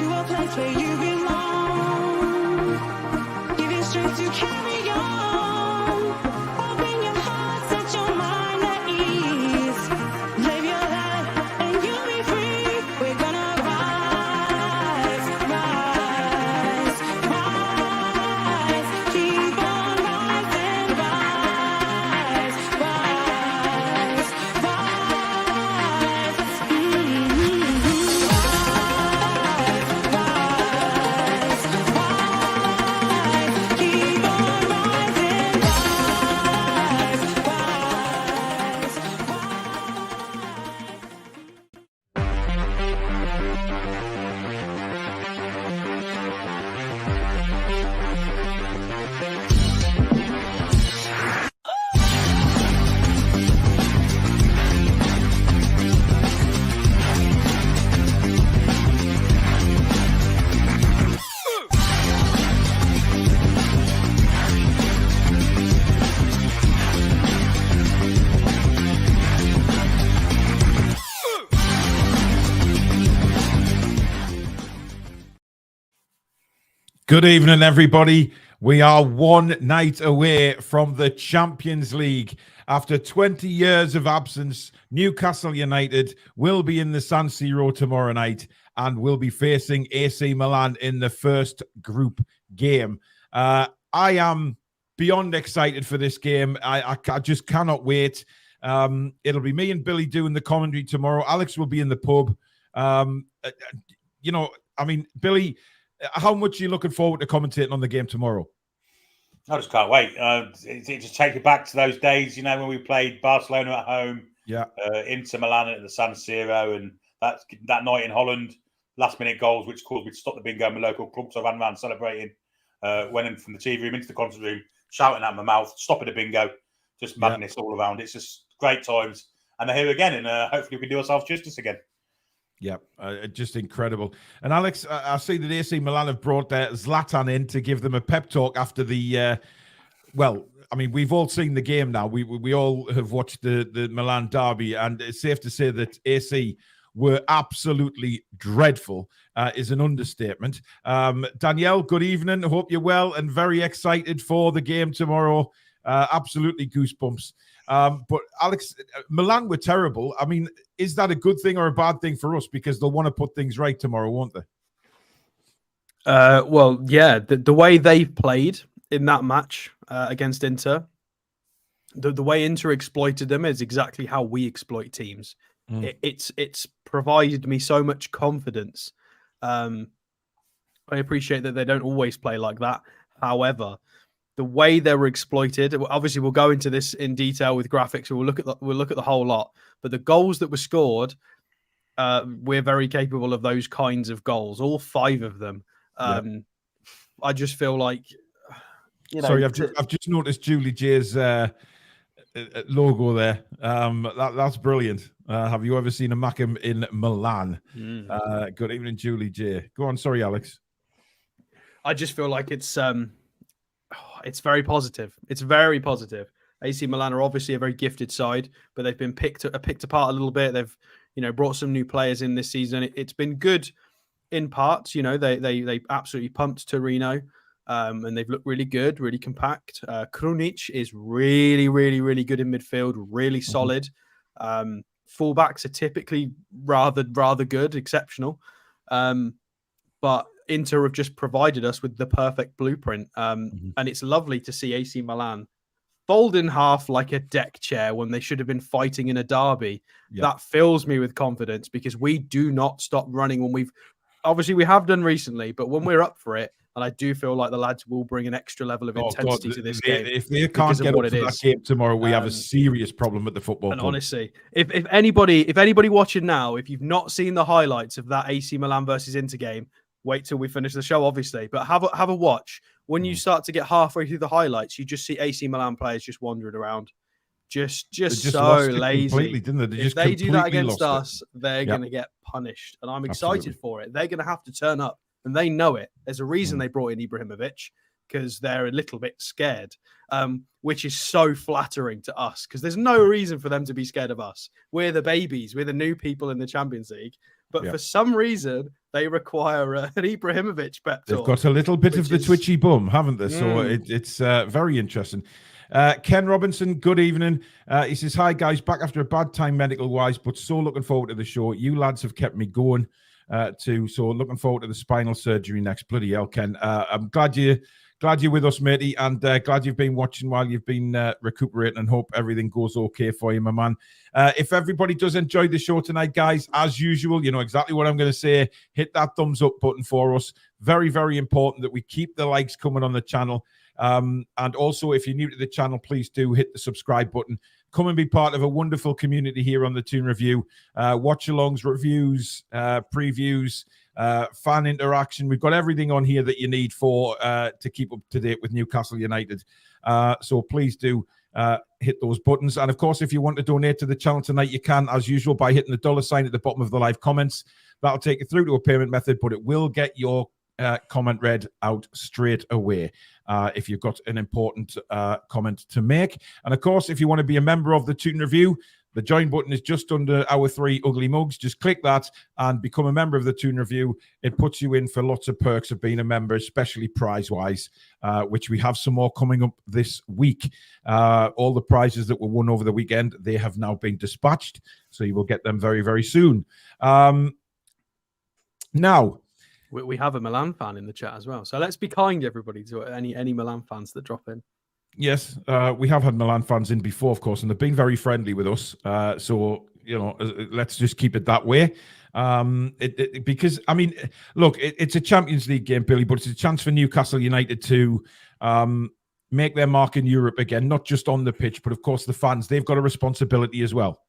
to a place where you belong. Give you strength to carry on. Open your heart, set your mind at ease. Live your life and you'll be free. We're gonna rise, rise, rise. Keep on rising, rise, rise, rise. Keep on rising, Good evening, everybody. We are one night away from the Champions League. After 20 years of absence, Newcastle United will be in the San Siro tomorrow night and will be facing AC Milan in the first group game. I am beyond excited for this game. I just cannot wait. It'll be me and Billy doing the commentary tomorrow. Alex will be in the pub. Billy, how much are you looking forward to commentating on the game tomorrow? I just can't wait. It just take you back to those days, when we played Barcelona at home, Inter Milan at the San Siro, and that night in Holland, last-minute goals, which caused me to stop the bingo in my local club. So I ran around celebrating, went in from the TV room into the concert room, shouting out my mouth, stopping the bingo, just madness all around. It's just great times. And they're here again, and hopefully we can do ourselves justice again. Yeah, just incredible. And Alex, I see that AC Milan have brought Zlatan in to give them a pep talk after the, we've all seen the game now. We all have watched the Milan derby, and it's safe to say that AC were absolutely dreadful, is an understatement. Danielle, good evening. Hope you're well and very excited for the game tomorrow. Absolutely goosebumps. But Alex, Milan were terrible. I mean, is that a good thing or a bad thing for us? Because they'll want to put things right tomorrow, won't they? The way they played in that match against Inter, the way Inter exploited them is exactly how we exploit teams. It's provided me so much confidence. I appreciate that they don't always play like that. However, the way they were exploited, obviously we'll go into this in detail with graphics. We'll look at the whole lot. But the goals that were scored, we're very capable of those kinds of goals. All 5 of them. I just feel like, Sorry, I've just noticed Julie J's logo there. That's brilliant. Have you ever seen a Mackem in Milan? Good evening, Julie J. Go on. Sorry, Alex. I just feel like it's very positive. It's very positive. AC Milan are obviously a very gifted side, but they've been picked apart a little bit. They've, brought some new players in this season. It's been good in parts. They absolutely pumped Torino, and they've looked really good, really compact. Krunic is really, really, really good in midfield, really solid. Fullbacks are typically rather good, exceptional. But Inter have just provided us with the perfect blueprint. And it's lovely to see AC Milan fold in half like a deck chair when they should have been fighting in a derby. That fills me with confidence because we do not stop running when we have done recently, but when we're up for it, and I do feel like the lads will bring an extra level of intensity to this game. If they can't get up to that game tomorrow, we have a serious problem at the football club. Honestly, if anybody watching now, if you've not seen the highlights of that AC Milan versus Inter game, wait till we finish the show, obviously. But have a watch. When you start to get halfway through the highlights, you just see AC Milan players just wandering around. Just so lazy. Didn't they? If they do that against us, they're going to get punished. And I'm excited for it. They're going to have to turn up. And they know it. There's a reason they brought in Ibrahimovic, because they're a little bit scared, which is so flattering to us because there's no reason for them to be scared of us. We're the babies. We're the new people in the Champions League. But for some reason, they require an Ibrahimovic pep talk. They've got a little bit of the twitchy bum, haven't they? So it's very interesting. Ken Robinson, good evening. He says, hi, guys. Back after a bad time medical-wise, but so looking forward to the show. You lads have kept me going too. So looking forward to the spinal surgery next. Bloody hell, Ken. I'm glad you're with us, matey, and glad you've been watching while you've been recuperating, and hope everything goes okay for you, my man. If everybody does enjoy the show tonight, guys, as usual, you know exactly what I'm going to say. Hit that thumbs up button for us. Very, very important that we keep the likes coming on the channel. And also, if you're new to the channel, please do hit the subscribe button. Come and be part of a wonderful community here on the Toon Review. Watch-alongs, reviews, previews, fan interaction. We've got everything on here that you need for to keep up to date with Newcastle United. So please do hit those buttons. And of course, if you want to donate to the channel tonight, you can, as usual, by hitting the $ at the bottom of the live comments. That'll take you through to a payment method, but it will get your comment read out straight away if you've got an important comment to make. And of course, if you want to be a member of the Toon Review, the join button is just under our 3 ugly mugs. Just click that and become a member of the Toon Review. It puts you in for lots of perks of being a member, especially prize-wise, which we have some more coming up this week. All the prizes that were won over the weekend, they have now been dispatched, so you will get them very, very soon. Now, we have a Milan fan in the chat as well. So let's be kind, everybody, to any Milan fans that drop in. Yes, we have had Milan fans in before, of course, and they've been very friendly with us. So, you know, let's just keep it that way. Because, I mean, look, it's a Champions League game, Billy, but it's a chance for Newcastle United to make their mark in Europe again, not just on the pitch, but, of course, the fans. They've got a responsibility as well.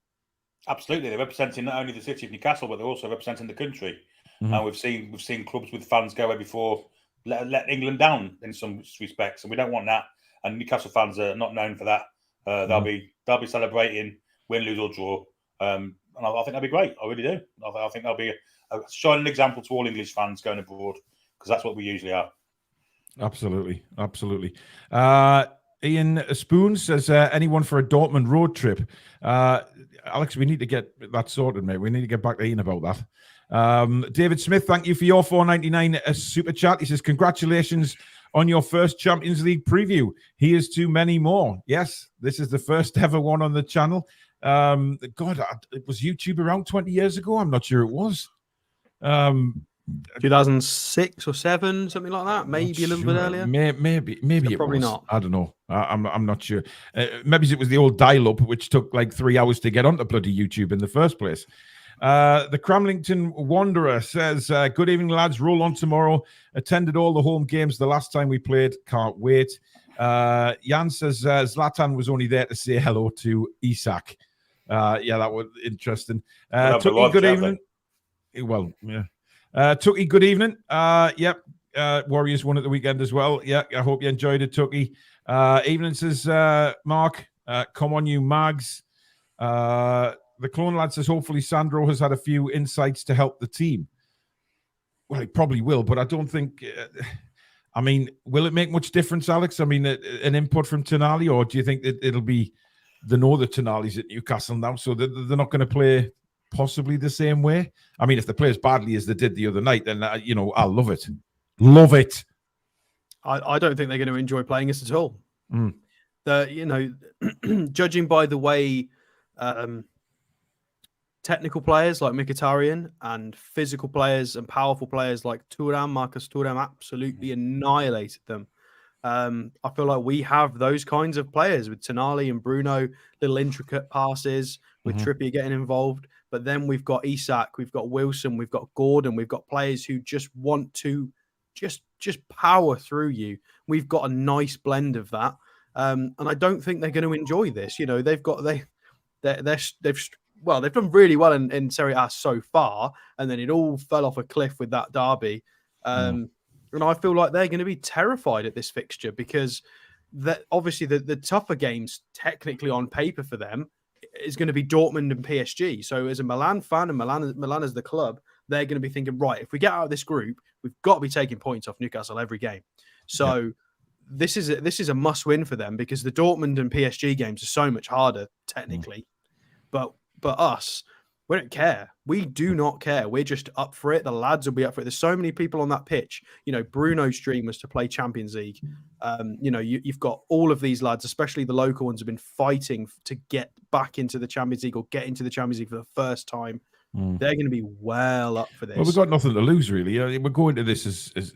Absolutely. They're representing not only the city of Newcastle, but they're also representing the country. Mm-hmm. And we've seen clubs with fans go where before let England down in some respects, and we don't want that. And Newcastle fans are not known for that. They'll be celebrating, win, lose or draw, and I think that'll be great. I really do. I think that'll be a shining example to all English fans going abroad, because that's what we usually are. Absolutely, absolutely. Ian Spoon says, anyone for a Dortmund road trip? Alex, we need to get that sorted, mate. We need to get back to Ian about that. David Smith, thank you for your $4.99 super chat. He says, congratulations on your first Champions League preview. Here's to many more. Yes, this is the first ever one on the channel. God, it was YouTube around 20 years ago. I'm not sure it was. 2006 or 7, something like that. Maybe a little bit earlier. Maybe it probably was. not. I don't know. I'm not sure. Maybe it was the old dial-up, which took like 3 hours to get onto bloody YouTube in the first place. The Cramlington Wanderer says, good evening, lads. Roll on tomorrow. Attended all the home games the last time we played. Can't wait. Jan says, Zlatan was only there to say hello to Isak. Yeah, that was interesting. Tucky, good evening. Well, yeah. Tucky, good evening. Yep. Warriors won at the weekend as well. Yeah, I hope you enjoyed it, Tucky. Evening says, Mark, come on, you mags. The Clone Lad says, hopefully Sandro has had a few insights to help the team. Well, he probably will, but I don't think... I mean, will it make much difference, Alex? I mean, an input from Tonali, or do you think that it'll be... They know that Tonali's at Newcastle now, so they're not going to play possibly the same way? I mean, if they play as badly as they did the other night, then, I'll love it. Love it. I don't think they're going to enjoy playing us at all. Judging by the way... technical players like Mkhitaryan and physical players and powerful players like Marcus Thuram absolutely annihilated them. I feel like we have those kinds of players with Tonali and Bruno, little intricate passes with Trippier getting involved. But then we've got Isak, we've got Wilson, we've got Gordon, we've got players who just want to just power through you. We've got a nice blend of that. And I don't think they're going to enjoy this. They've done really well in Serie A so far, and then it all fell off a cliff with that derby. And I feel like they're going to be terrified at this fixture because obviously the tougher games, technically on paper for them, is going to be Dortmund and PSG. So as a Milan fan and Milan as the club, they're going to be thinking, right, if we get out of this group, we've got to be taking points off Newcastle every game. So this is a must win for them, because the Dortmund and PSG games are so much harder technically. But us, we don't care. We do not care. We're just up for it. The lads will be up for it. There's so many people on that pitch. Bruno's dream was to play Champions League. You've got all of these lads, especially the local ones, have been fighting to get back into the Champions League or get into the Champions League for the first time. They're going to be well up for this. Well, we've got nothing to lose, really. We're going to this as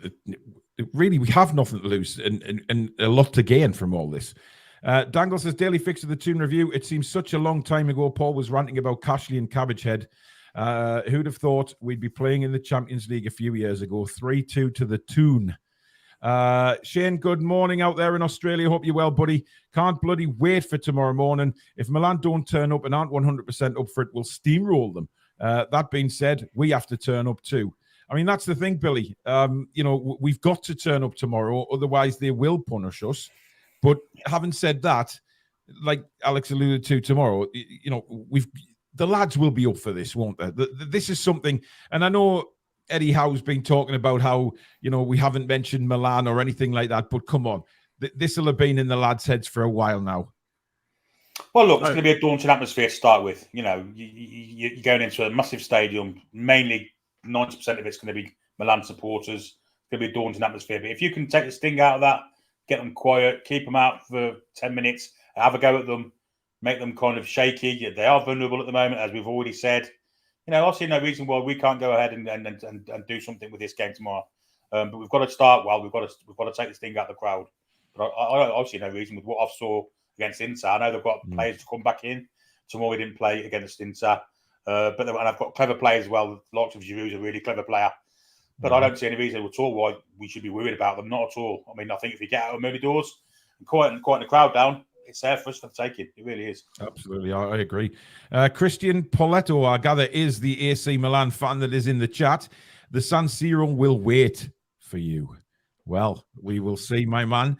really, we have nothing to lose and a lot to gain from all this. Dangle says, daily fix of the Toon review. It seems such a long time ago Paul was ranting about Cashley and Cabbagehead. Who'd have thought we'd be playing in the Champions League a few years ago? 3-2 to the Toon. Shane, good morning out there in Australia. Hope you're well, buddy. Can't bloody wait for tomorrow morning. If Milan don't turn up and aren't 100% up for it, we'll steamroll them. That being said, we have to turn up too. I mean, that's the thing, Billy. We've got to turn up tomorrow, otherwise they will punish us. But having said that, like Alex alluded to tomorrow, the lads will be up for this, won't they? This is something, and I know Eddie Howe's been talking about how, we haven't mentioned Milan or anything like that, but come on, this will have been in the lads' heads for a while now. Well, look, it's going to be a daunting atmosphere to start with. You're going into a massive stadium, mainly 90% of it's going to be Milan supporters. It's going to be a daunting atmosphere. But if you can take the sting out of that, get them quiet, keep them out for 10 minutes, have a go at them, make them kind of shaky. They are vulnerable at the moment, as we've already said. I see no reason why we can't go ahead and do something with this game tomorrow. But we've got to start well. We've got to take the sting out of the crowd. But I see no reason with what I've saw against Inter. I know they've got players to come back in. Tomorrow we didn't play against Inter. And I've got clever players as well. Lots of Giroud's a really clever player. But I don't see any reason at all why we should be worried about them. Not at all. I mean, I think if you get out of early doors and quieten the crowd down, it's there for us to take it. It really is. Absolutely. I agree. Christian Poletto, I gather, is the AC Milan fan that is in the chat. The San Siro will wait for you. Well, we will see, my man.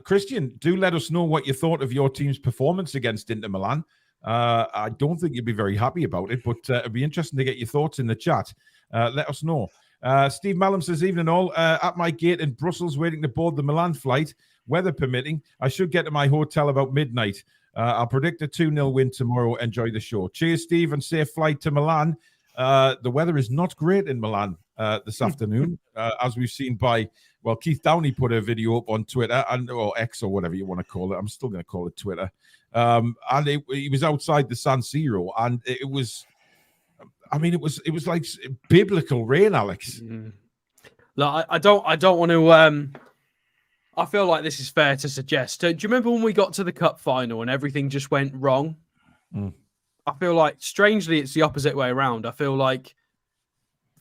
Christian, do let us know what you thought of your team's performance against Inter Milan. I don't think you'd be very happy about it, but it'd be interesting to get your thoughts in the chat. Let us know. Steve Mallam says, evening all. At my gate in Brussels, waiting to board the Milan flight. Weather permitting, I should get to my hotel about midnight. I'll predict a 2-0 win tomorrow. Enjoy the show. Cheers, Steve, and safe flight to Milan. The weather is not great in Milan this afternoon, as we've seen by, Keith Downey put a video up on Twitter, or X or whatever you want to call it. I'm still going to call it Twitter. And he was outside the San Siro, and it was like biblical rain, Alex. Look, I don't want to. I feel like this is fair to suggest. Do you remember when we got to the cup final and everything just went wrong? I feel like, strangely, it's the opposite way around. I feel like,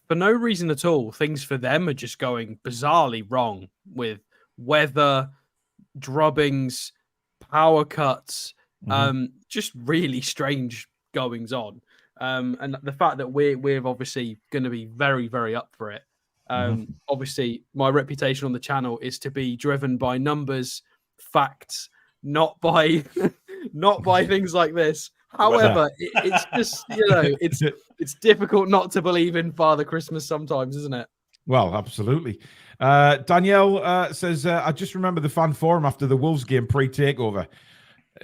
for no reason at all, things for them are just going bizarrely wrong, with weather, drubbings, power cuts, just really strange goings on. And the fact that we're obviously going to be very, very up for it. Obviously, my reputation on the channel is to be driven by numbers, facts, not by things like this. However, it's just, it's difficult not to believe in Father Christmas sometimes, isn't it? Well, absolutely. Danielle says, I just remember the fan forum after the Wolves game pre-takeover.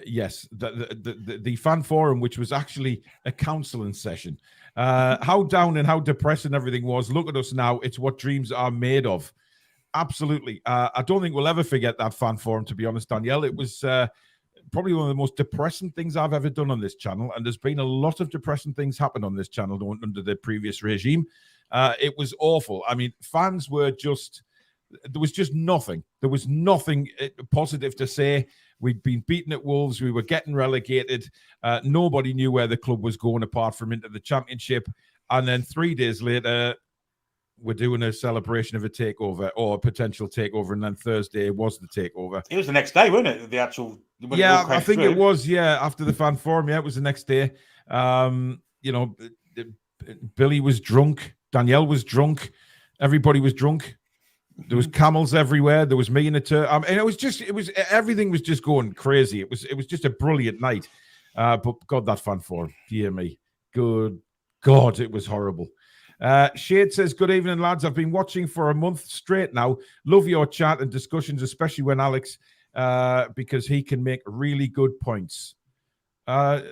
Yes, the fan forum, which was actually a counselling session. How down and how depressing everything was. Look at us now. It's what dreams are made of. Absolutely. I don't think we'll ever forget that fan forum, to be honest, Danielle. It was probably one of the most depressing things I've ever done on this channel. And there's been a lot of depressing things happen on this channel under the previous regime. It was awful. I mean, fans were just, there was just nothing. There was nothing positive to say. We'd been beaten at Wolves. We were getting relegated. Nobody knew where the club was going apart from into the Championship. And then 3 days later, we're doing a celebration of a takeover or a potential takeover. And then Thursday was the takeover. It was the next day, wasn't it? The actual. Yeah, I think it was. Yeah, after the fan forum. Yeah, it was the next day. Billy was drunk. Danielle was drunk. Everybody was drunk. There was camels everywhere. There was me in a and everything was just going crazy. It was just a brilliant night. But God, that fan forum, dear me, good God, it was horrible. Shade says, good evening, lads. I've been watching for a month straight now. Love your chat and discussions, especially when Alex, because he can make really good points. Friend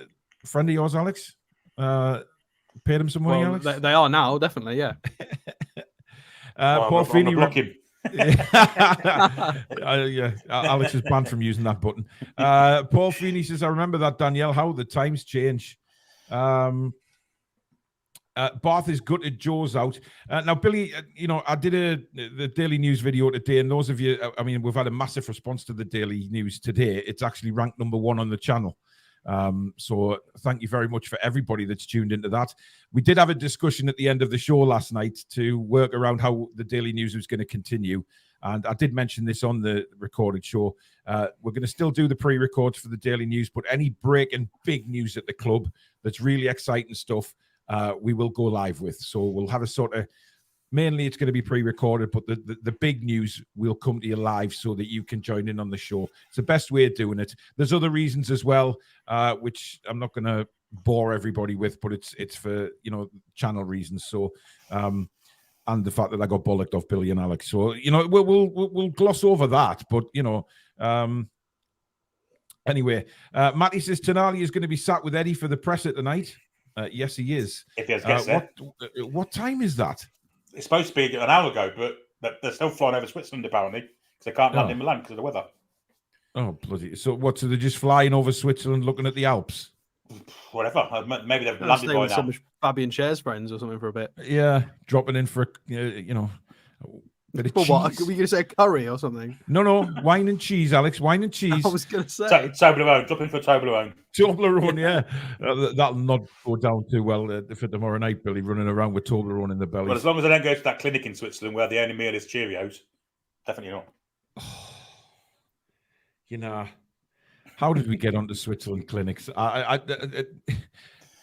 of yours, Alex? Paid him some money, Alex? They are now, definitely, yeah. Paul Feeney. Block him. Yeah, Alex is banned from using that button. Paul Feeney says, I remember that, Danielle, how the times change. Bath is gutted, Joe's out. Now, Billy, I did the Daily News video today, and those of you, I mean, we've had a massive response to the Daily News today. It's actually ranked #1 on the channel. So thank you very much for everybody that's tuned into that. We did have a discussion at the end of the show last night to work around how the Daily News was going to continue. And I did mention this on the recorded show. We're going to still do the pre-records for the Daily News, but any breaking big news at the club that's really exciting stuff, we will go live with. So we'll have a sort of, mainly it's going to be pre-recorded, but the big news will come to you live so that you can join in on the show. It's the best way of doing it. There's other reasons as well, which I'm not going to bore everybody with, but it's for, channel reasons. So, and the fact that I got bollocked off Billy and Alex. So, we'll gloss over that, but, anyway, Matty says Tonali is going to be sat with Eddie for the presser tonight. Yes, he is. If he has guests there. What time is that? It's supposed to be an hour ago, but they're still flying over Switzerland apparently because they can't land in Milan because of the weather. Oh, bloody! So what? So they're just flying over Switzerland, looking at the Alps? Whatever. Maybe they've landed by now. Some Fabian Cher's friends or something for a bit. Yeah, dropping in for bit of cheese. What? Are we going to say curry or something? No, wine and cheese, Alex. Wine and cheese. I was going to say Toblerone. Drop in for Toblerone. Toblerone, yeah. That'll not go down too well for tomorrow night, Billy, running around with Toblerone in the belly. Well, as long as I don't go to that clinic in Switzerland where the only meal is Cheerios, definitely not. How did we get onto Switzerland clinics?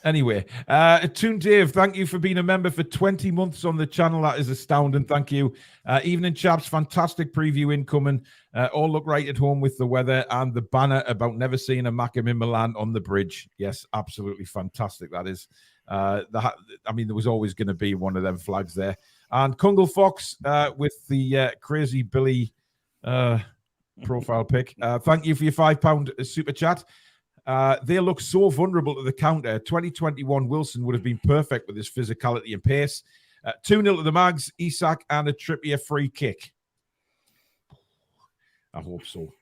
Anyway, Toon Dave, thank you for being a member for 20 months on the channel. That is astounding. Thank you. Evening, chaps. Fantastic preview incoming. All look right at home with the weather and the banner about never seeing a Mackem in Milan on the bridge. Yes, absolutely fantastic. That is. There was always going to be one of them flags there. And Kungle Fox with the crazy Billy profile pic. Thank you for your £5 super chat. They look so vulnerable to the counter. 2021 Wilson would have been perfect with his physicality and pace. 2-0 to the Mags, Isak and a Trippier free kick. I hope so.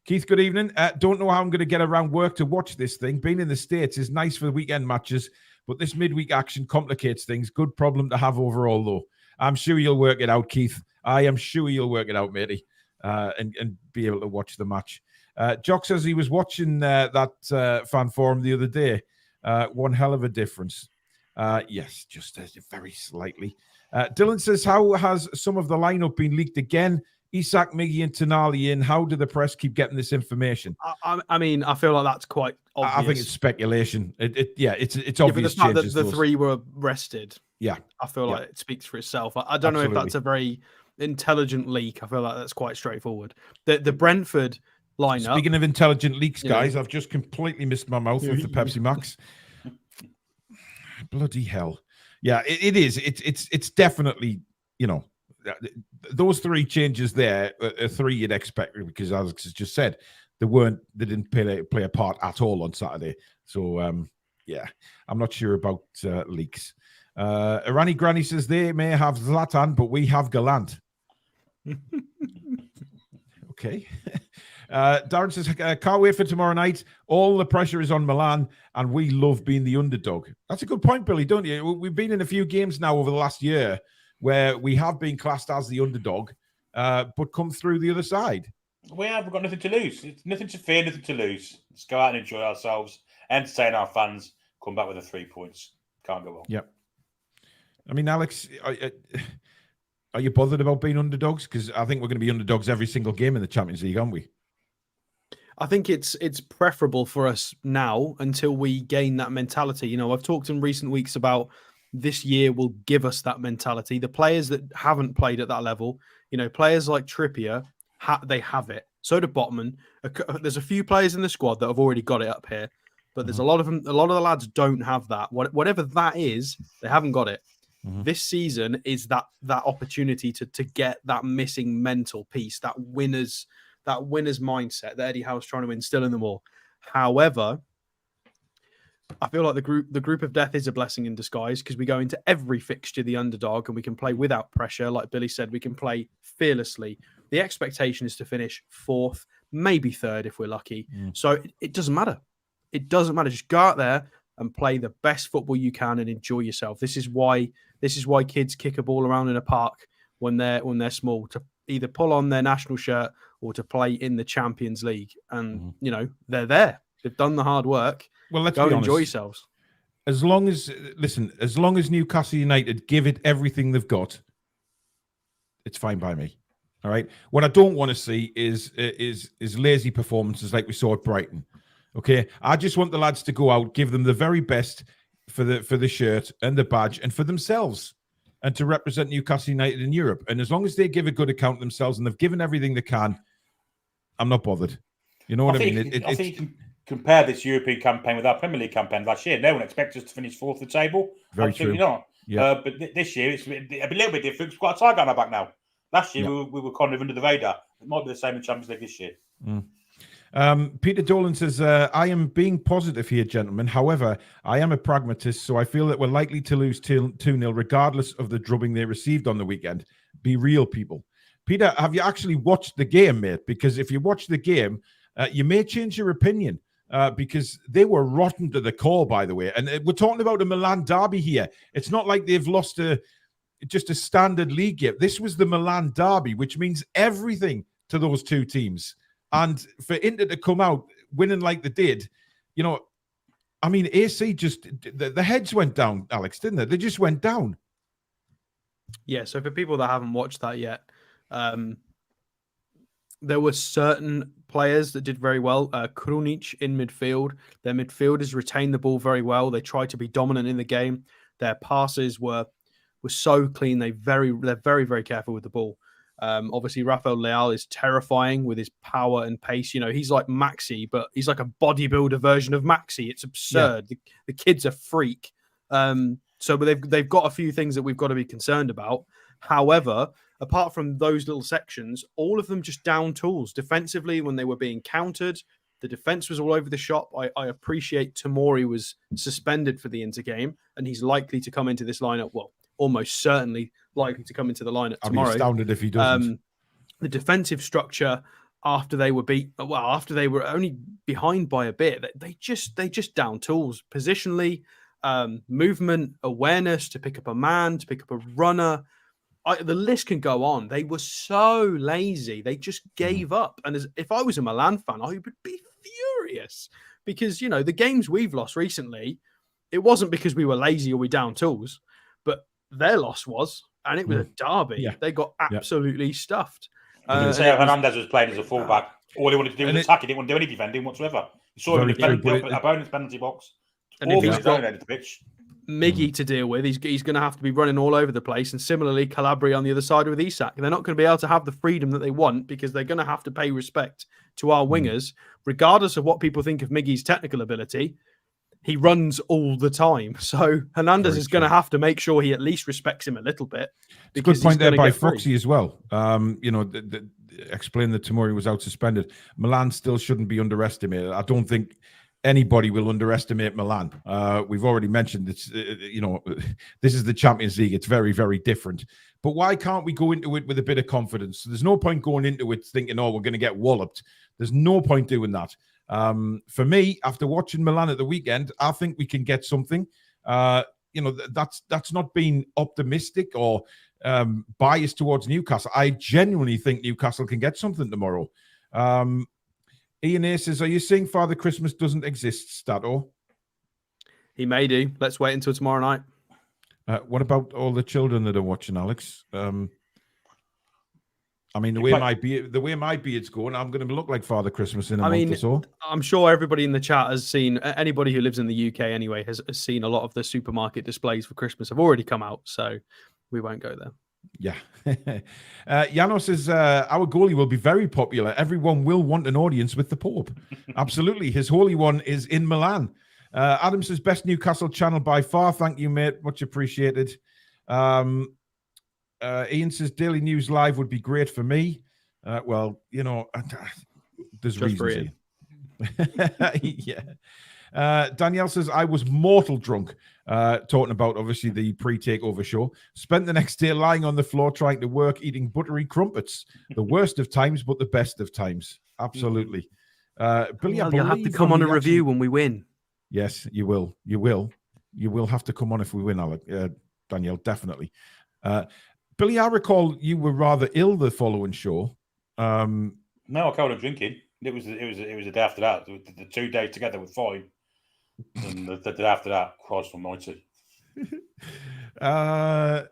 Keith, good evening. Don't know how I'm going to get around work to watch this thing. Being in the States is nice for the weekend matches, but this midweek action complicates things. Good problem to have overall, though. I'm sure you'll work it out, Keith. I am sure you'll work it out, matey, and be able to watch the match. Jock says he was watching that fan forum the other day. One hell of a difference. Yes, just very slightly. Dylan says, how has some of the lineup been leaked again? Isak, Miggy and Tonali in. How do the press keep getting this information? I mean, I feel like that's quite obvious. I think it's speculation. It's obvious. But the fact that the three were rested, I feel like it speaks for itself. I don't know if that's a very intelligent leak. I feel like that's quite straightforward. The Brentford lineup. Speaking of intelligent leaks, guys, I've just completely missed my mouth with the Pepsi Max. Bloody hell! Yeah, it is. It's definitely those three changes there are three you'd expect because Alex has just said they didn't play a part at all on Saturday. So I'm not sure about leaks. Irani Granny says they may have Zlatan, but we have Gallant. Okay. Darren says, can't wait for tomorrow night. All the pressure is on Milan, and we love being the underdog. That's a good point, Billy, don't you? We've been in a few games now over the last year where we have been classed as the underdog, but come through the other side. We've got nothing to lose. It's nothing to fear, nothing to lose. Let's go out and enjoy ourselves, entertain our fans, come back with the 3 points. Can't go wrong. Yep. I mean, Alex, are you bothered about being underdogs? Because I think we're going to be underdogs every single game in the Champions League, aren't we? I think it's preferable for us now until we gain that mentality. I've talked in recent weeks about this year will give us that mentality. The players that haven't played at that level, players like Trippier, they have it. So do Botman. There's a few players in the squad that have already got it up here, but there's a lot of them. A lot of the lads don't have that. Whatever that is, they haven't got it. This season is that opportunity to get that missing mental piece, that winner's mindset that Eddie Howe's trying to instill in them all. However, I feel like the group of death is a blessing in disguise, because we go into every fixture the underdog, and we can play without pressure. Like Billy said, we can play fearlessly. The expectation is to finish 4th, maybe 3rd if we're lucky. So it doesn't matter. It doesn't matter. Just go out there and play the best football you can and enjoy yourself. This is why kids kick a ball around in a park when they're small, to either pull on their national shirt or to play in the Champions League. And they're there. They've done the hard work. Well, let's go be and enjoy honest. yourselves. As long as Newcastle United give it everything they've got, it's fine by me. All right. What I don't want to see is lazy performances like we saw at Brighton. Okay. I just want the lads to go out, give them the very best for the shirt and the badge and for themselves, and to represent Newcastle United in Europe. And as long as they give a good account of themselves and they've given everything they can, I'm not bothered. You know what I mean? I think you can compare this European campaign with our Premier League campaign last year. No one expected us to finish 4th of the table. Very Absolutely true. not. Yeah. But this year, it's a little bit different. We've got a tiger on our back now. Last year, we were kind of under the radar. It might be the same in Champions League this year. Peter Dolan says, I am being positive here, gentlemen. However, I am a pragmatist, so I feel that we're likely to lose 2-0 regardless of the drubbing they received on the weekend. Be real, people. Peter, have you actually watched the game, mate? Because if you watch the game, you may change your opinion, because they were rotten to the core, by the way. And we're talking about a Milan derby here. It's not like they've lost just a standard league game. This was the Milan derby, which means everything to those two teams. And for Inter to come out winning like they did, I mean, AC just, the heads went down, Alex, didn't they? They just went down. Yeah, so for people that haven't watched that yet, there were certain players that did very well. Krunic in midfield. Their midfielders retained the ball very well. They tried to be dominant in the game. Their passes were so clean. They're very, very careful with the ball. Obviously, Rafael Leal is terrifying with his power and pace. He's like Maxi, but he's like a bodybuilder version of Maxi. It's absurd. Yeah. The kid's a freak. So they've got a few things that we've got to be concerned about. However, apart from those little sections, all of them just down tools. Defensively, when they were being countered, the defense was all over the shop. I appreciate Tomori was suspended for the Inter game, and he's likely to come into this lineup. Well, almost certainly likely to come into the lineup tomorrow. I'd be astounded if he doesn't. The defensive structure after they were only behind by a bit, they just down tools positionally, movement, awareness to pick up a man, to pick up a runner. The list can go on. They were so lazy. They just gave up. And if I was a Milan fan, I would be furious, because, the games we've lost recently, it wasn't because we were lazy or we down tools, but their loss was, and it was a derby. Yeah. They got absolutely stuffed. Hernandez was playing as a fullback. All he wanted to do was attack. He didn't want to do any defending whatsoever. You saw him in the opponent's penalty box. And if he's got the pitch. Miggy to deal with, he's going to have to be running all over the place. And similarly, Calabria on the other side with Isak. They're not going to be able to have the freedom that they want, because they're going to have to pay respect to our wingers, regardless of what people think of Miggy's technical ability. He runs all the time. So Hernandez is going to have to make sure he at least respects him a little bit. It's a good point there by Foxy as well. Explain that Tomori was out suspended. Milan still shouldn't be underestimated. I don't think anybody will underestimate Milan. We've already mentioned this. This is the Champions League. It's very, very different. But why can't we go into it with a bit of confidence? There's no point going into it thinking, we're going to get walloped. There's no point doing that. For me, after watching Milan at the weekend, I think we can get something. That's not being optimistic or biased towards Newcastle. I genuinely think Newcastle can get something tomorrow. Ian A says, are you saying Father Christmas doesn't exist, Stato? He may do. Let's wait until tomorrow night. What about all the children that are watching, Alex? I mean, the way my beard's going, I'm going to look like Father Christmas in a month or so. I'm sure everybody in the chat has seen, anybody who lives in the UK anyway, has seen a lot of the supermarket displays for Christmas have already come out, so we won't go there. Yeah. Janos says, our goalie will be very popular. Everyone will want an audience with the Pope. Absolutely. His Holy One is in Milan. Adam says, best Newcastle channel by far. Thank you, mate. Much appreciated. Ian says Daily News Live would be great for me. Well, there's Just for reasons. Yeah. Danielle says I was mortal drunk. Talking about obviously the pre-takeover show. Spent the next day lying on the floor trying to work, eating buttery crumpets. The worst of times, but the best of times. Absolutely. Billy, you'll have to come on a review when we win. Yes, you will. You will have to come on if we win, Alec. Danielle, definitely. Billy, I recall you were rather ill the following show. No, I carried on drinking. It was the day after that. The 2 days together were fine. And the day after that, Christ almighty.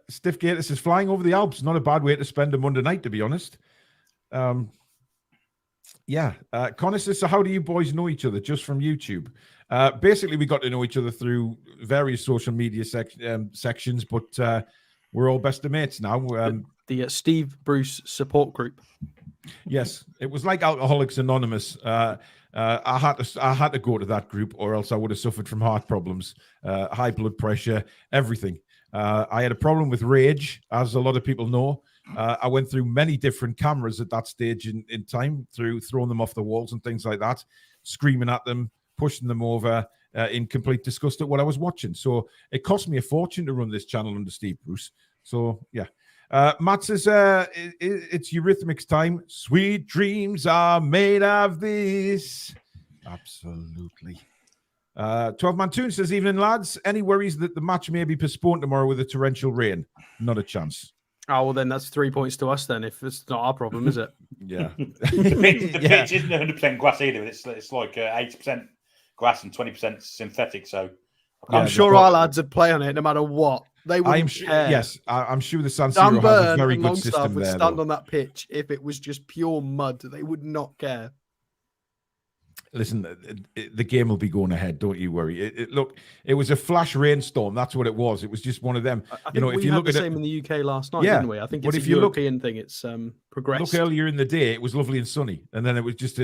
Stiff Gator says flying over the Alps, not a bad way to spend a Monday night, to be honest. Connor says, so how do you boys know each other? Just from YouTube? Basically, we got to know each other through various social media sections, but we're all best of mates now. The Steve Bruce support group. Yes, it was like Alcoholics Anonymous. I had to go to that group, or else I would have suffered from heart problems, high blood pressure, everything. I had a problem with rage, as a lot of people know. I went through many different cameras at that stage in time, through throwing them off the walls and things like that, screaming at them, pushing them over in complete disgust at what I was watching. So it cost me a fortune to run this channel under Steve Bruce. So, yeah. Matt says, it's Eurythmics time. Sweet dreams are made of this. Absolutely. 12-man Toon says, evening, lads. Any worries that the match may be postponed tomorrow with a torrential rain? Not a chance. Oh, well, then that's 3 points to us then, if it's not our problem, is it? Yeah. the pitch isn't 100% grass either. It's like 80% grass and 20% synthetic. So I'm sure our lads would play on it no matter what. They wouldn't care. Yes, I'm sure the San Siro has a very good system would there. Stand on that pitch if it was just pure mud. They would not care. Listen, the game will be going ahead. Don't you worry. Look, it was a flash rainstorm. That's what it was. It was just one of them. I think if you look at the same in the UK last night, didn't we? I think it's a European thing. It's progressed. Look earlier in the day, it was lovely and sunny, and then it was just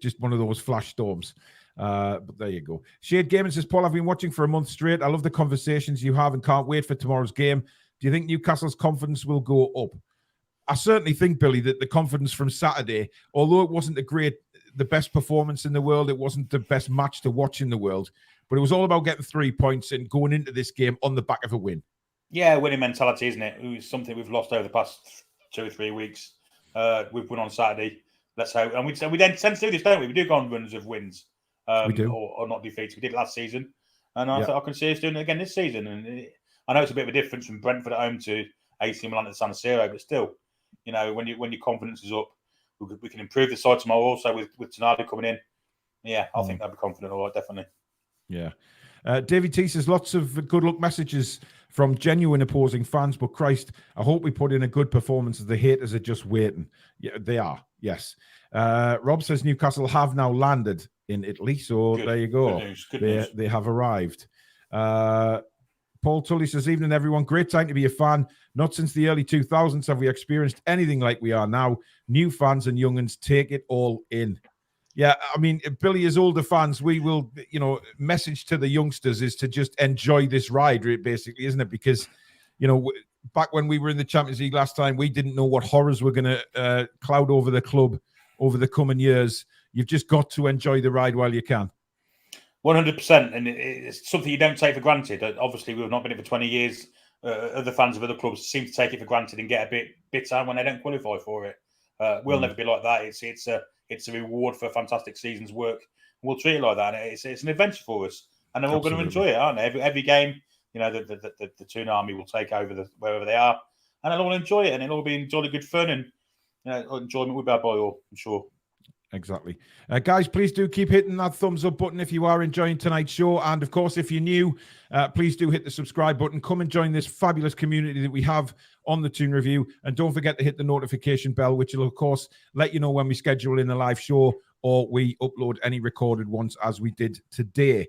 just one of those flash storms. But there you go. Shade Gaming says, Paul, I've been watching for a month straight. I love the conversations you have and can't wait for tomorrow's game. Do you think Newcastle's confidence will go up? I certainly think, Billy, that the confidence from Saturday, although it wasn't the best performance in the world, it wasn't the best match to watch in the world, but it was all about getting 3 points and going into this game on the back of a win. Yeah, winning mentality, isn't it? It was something we've lost over the past 2 or 3 weeks. We've won on Saturday. Let's hope. And we then tend to do this, don't we? We do go on runs of wins. We do. Or not defeats. We did last season. And I can see us doing it again this season. And I know it's a bit of a difference from Brentford at home to AC Milan at San Siro, but still, when your confidence is up, we can improve the side tomorrow also with Tonali coming in. Yeah, I think I'd be confident, all right, definitely. Yeah. David T says, lots of good luck messages from genuine opposing fans, but Christ, I hope we put in a good performance. The haters are just waiting. Yeah, they are, yes. Rob says Newcastle have now landed in Italy, so there you go. Good news. They have arrived. Paul Tully says, evening, everyone. Great time to be a fan. Not since the early 2000s have we experienced anything like we are now. New fans and young'uns take it all in. Yeah, I mean, Billy, as older fans, we will, message to the youngsters is to just enjoy this ride, basically, isn't it? Because, back when we were in the Champions League last time, we didn't know what horrors were going to cloud over the club over the coming years. You've just got to enjoy the ride while you can. 100%, and it's something you don't take for granted. Obviously, we've not been here for 20 years. Other fans of other clubs seem to take it for granted and get a bit bitter when they don't qualify for it. We'll never be like that. It's a reward for a fantastic season's work. We'll treat it like that. And it's an adventure for us, and they're all going to enjoy it, aren't they? Every game, the Toon Army will take over wherever they are, and they'll all enjoy it, and it'll all be jolly good fun, and enjoyment will be had by all, I'm sure. Exactly. Guys, please do keep hitting that thumbs up button if you are enjoying tonight's show. And of course, if you're new, please do hit the subscribe button. Come and join this fabulous community that we have on the Toon Review. And don't forget to hit the notification bell, which will, of course, let you know when we schedule in a live show or we upload any recorded ones as we did today.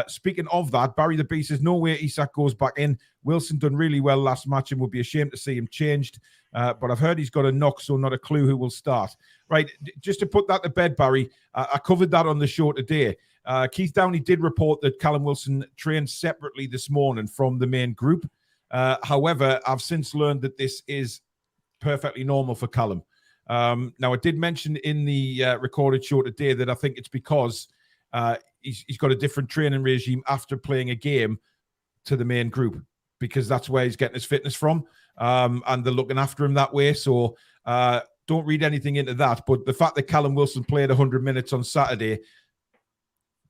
Speaking of that, Barry the Beast says, no way Isak goes back in. Wilson done really well last match and would be ashamed to see him changed. But I've heard he's got a knock, so not a clue who will start. Right, just to put that to bed, Barry, I covered that on the show today. Keith Downey did report that Callum Wilson trained separately this morning from the main group. However, I've since learned that this is perfectly normal for Callum. Now, I did mention in the recorded show today that I think it's because he's got a different training regime after playing a game to the main group, because that's where he's getting his fitness from, and they're looking after him that way. So don't read anything into that. But the fact that Callum Wilson played 100 minutes on Saturday,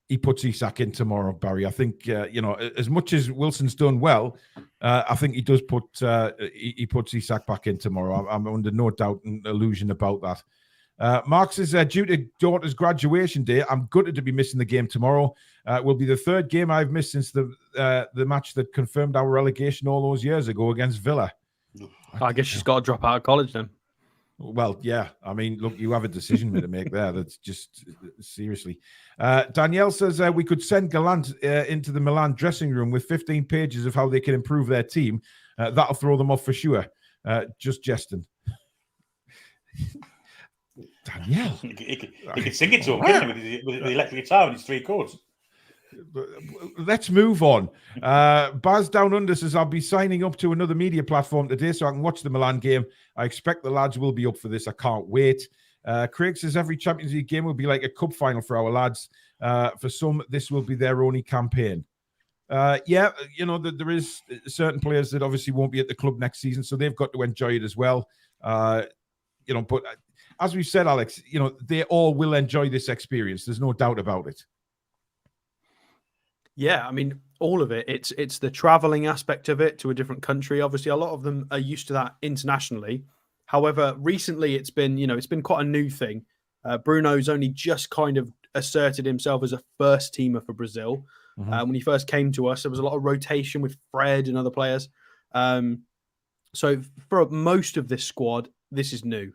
he puts Isak in tomorrow, Barry. I think, as much as Wilson's done well, I think he does put he puts Isak back in tomorrow. I'm under no doubt and illusion about that. Mark says, due to daughter's graduation day, I'm gutted to be missing the game tomorrow. It will be the third game I've missed since the match that confirmed our relegation all those years ago against Villa. I guess she's got to drop out of college then. Well, yeah. I mean, look, you have a decision to make there. That's just seriously. Danielle says we could send Gallant into the Milan dressing room with 15 pages of how they can improve their team. That'll throw them off for sure. Just jesting. Danielle. He could sing it to him, couldn't he, with the electric guitar and his 3 chords. Let's move on. Baz Down Under says, I'll be signing up to another media platform today so I can watch the Milan game. I expect the lads will be up for this. I can't wait. Craig says every Champions League game will be like a cup final for our lads. For some, this will be their only campaign. There is certain players that obviously won't be at the club next season, so they've got to enjoy it as well. But as we've said, Alex, they all will enjoy this experience. There's no doubt about it. Yeah, I mean, all of it. It's the traveling aspect of it to a different country. Obviously, a lot of them are used to that internationally. However, recently it's been quite a new thing. Bruno's only just kind of asserted himself as a first teamer for Brazil. When he first came to us, there was a lot of rotation with Fred and other players. So for most of this squad, this is new.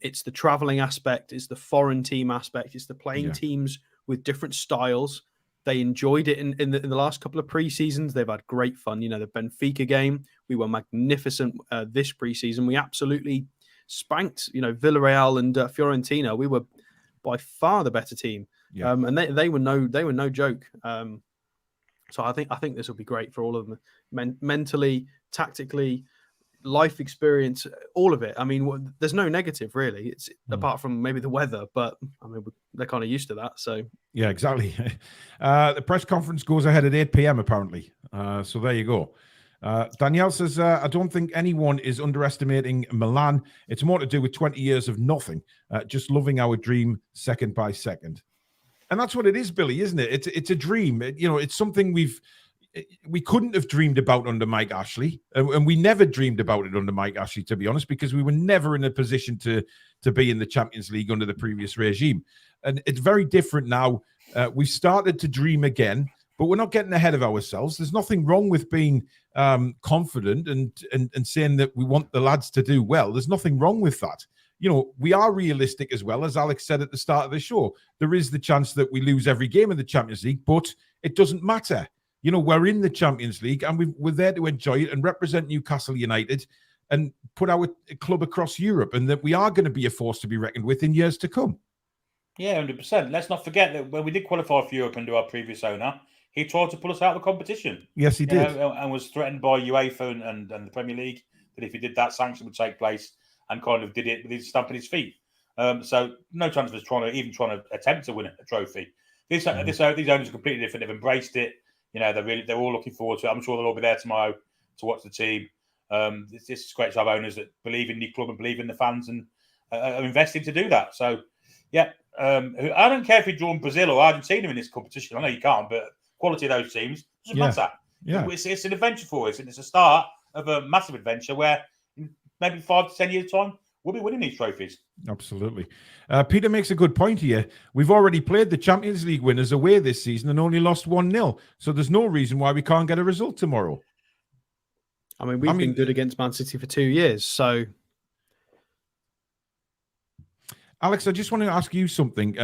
It's the traveling aspect, it's the foreign team aspect, it's the playing teams with different styles. They enjoyed it in the last couple of pre-seasons. They've had great fun. The Benfica game, we were magnificent this pre-season. We absolutely spanked, Villarreal and Fiorentina. We were by far the better team, and they were no joke. So I think this will be great for all of them, mentally, tactically, life experience, all of it. I mean, there's no negative really. It's apart from maybe the weather, but I mean, they're kind of used to that. So yeah, exactly. The press conference goes ahead at 8 p.m. apparently. So there you go. Danielle says, I don't think anyone is underestimating Milan. It's more to do with 20 years of nothing, just loving our dream second by second. And that's what it is, Billy, isn't it? It's a dream. It's something we couldn't have dreamed about under Mike Ashley, and we never dreamed about it under Mike Ashley, to be honest, because we were never in a position to be in the Champions League under the previous regime. And it's very different now. We've started to dream again, but we're not getting ahead of ourselves. There's nothing wrong with being confident and saying that we want the lads to do well. There's nothing wrong with that. We are realistic as well. As Alex said at the start of the show, there is the chance that we lose every game in the Champions League, but it doesn't matter. We're in the Champions League and we're there to enjoy it and represent Newcastle United and put our club across Europe, and that we are going to be a force to be reckoned with in years to come. Yeah, 100%. Let's not forget that when we did qualify for Europe under our previous owner, he tried to pull us out of the competition. Yes, he did. And was threatened by UEFA and the Premier League that if he did that, sanction would take place, and kind of did it with his stamp on his feet. So no chance of us trying to attempt to win a trophy. These owners are completely different. They've embraced it. They're all looking forward to it. I'm sure they'll all be there tomorrow to watch the team. This is great to have owners that believe in the club and believe in the fans and are invested to do that. So, yeah, I don't care if you draw Brazil or Argentina in this competition. I know you can't, but quality of those teams doesn't matter. Yeah. It's an adventure for us, and it's a start of a massive adventure where in maybe 5 to 10 years' time, we'll be winning these trophies. Absolutely. Peter makes a good point here. We've already played the Champions League winners away this season and only lost 1-0. So there's no reason why we can't get a result tomorrow. I mean, we've been good against Man City for 2 years. So, Alex, I just want to ask you something,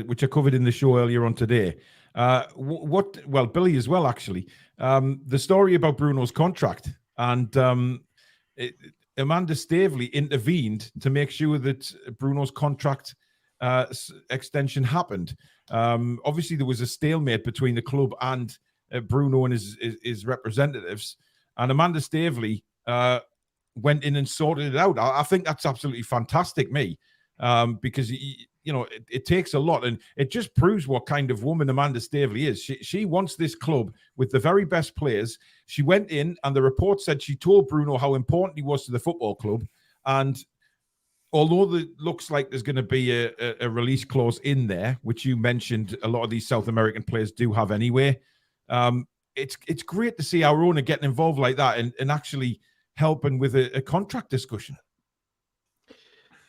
which I covered in the show earlier on today. Billy as well, actually. The story about Bruno's contract and Amanda Staveley intervened to make sure that Bruno's contract extension happened. Obviously, there was a stalemate between the club and Bruno and his representatives. and Amanda Staveley went in and sorted it out. I think that's absolutely fantastic, because it takes a lot, and it just proves what kind of woman Amanda Staveley is. She wants this club with the very best players. She went in, and the report said she told Bruno how important he was to the football club, and although it looks like there's going to be a release clause in there, which you mentioned a lot of these South American players do have anyway, it's great to see our owner getting involved like that and actually helping with a contract discussion.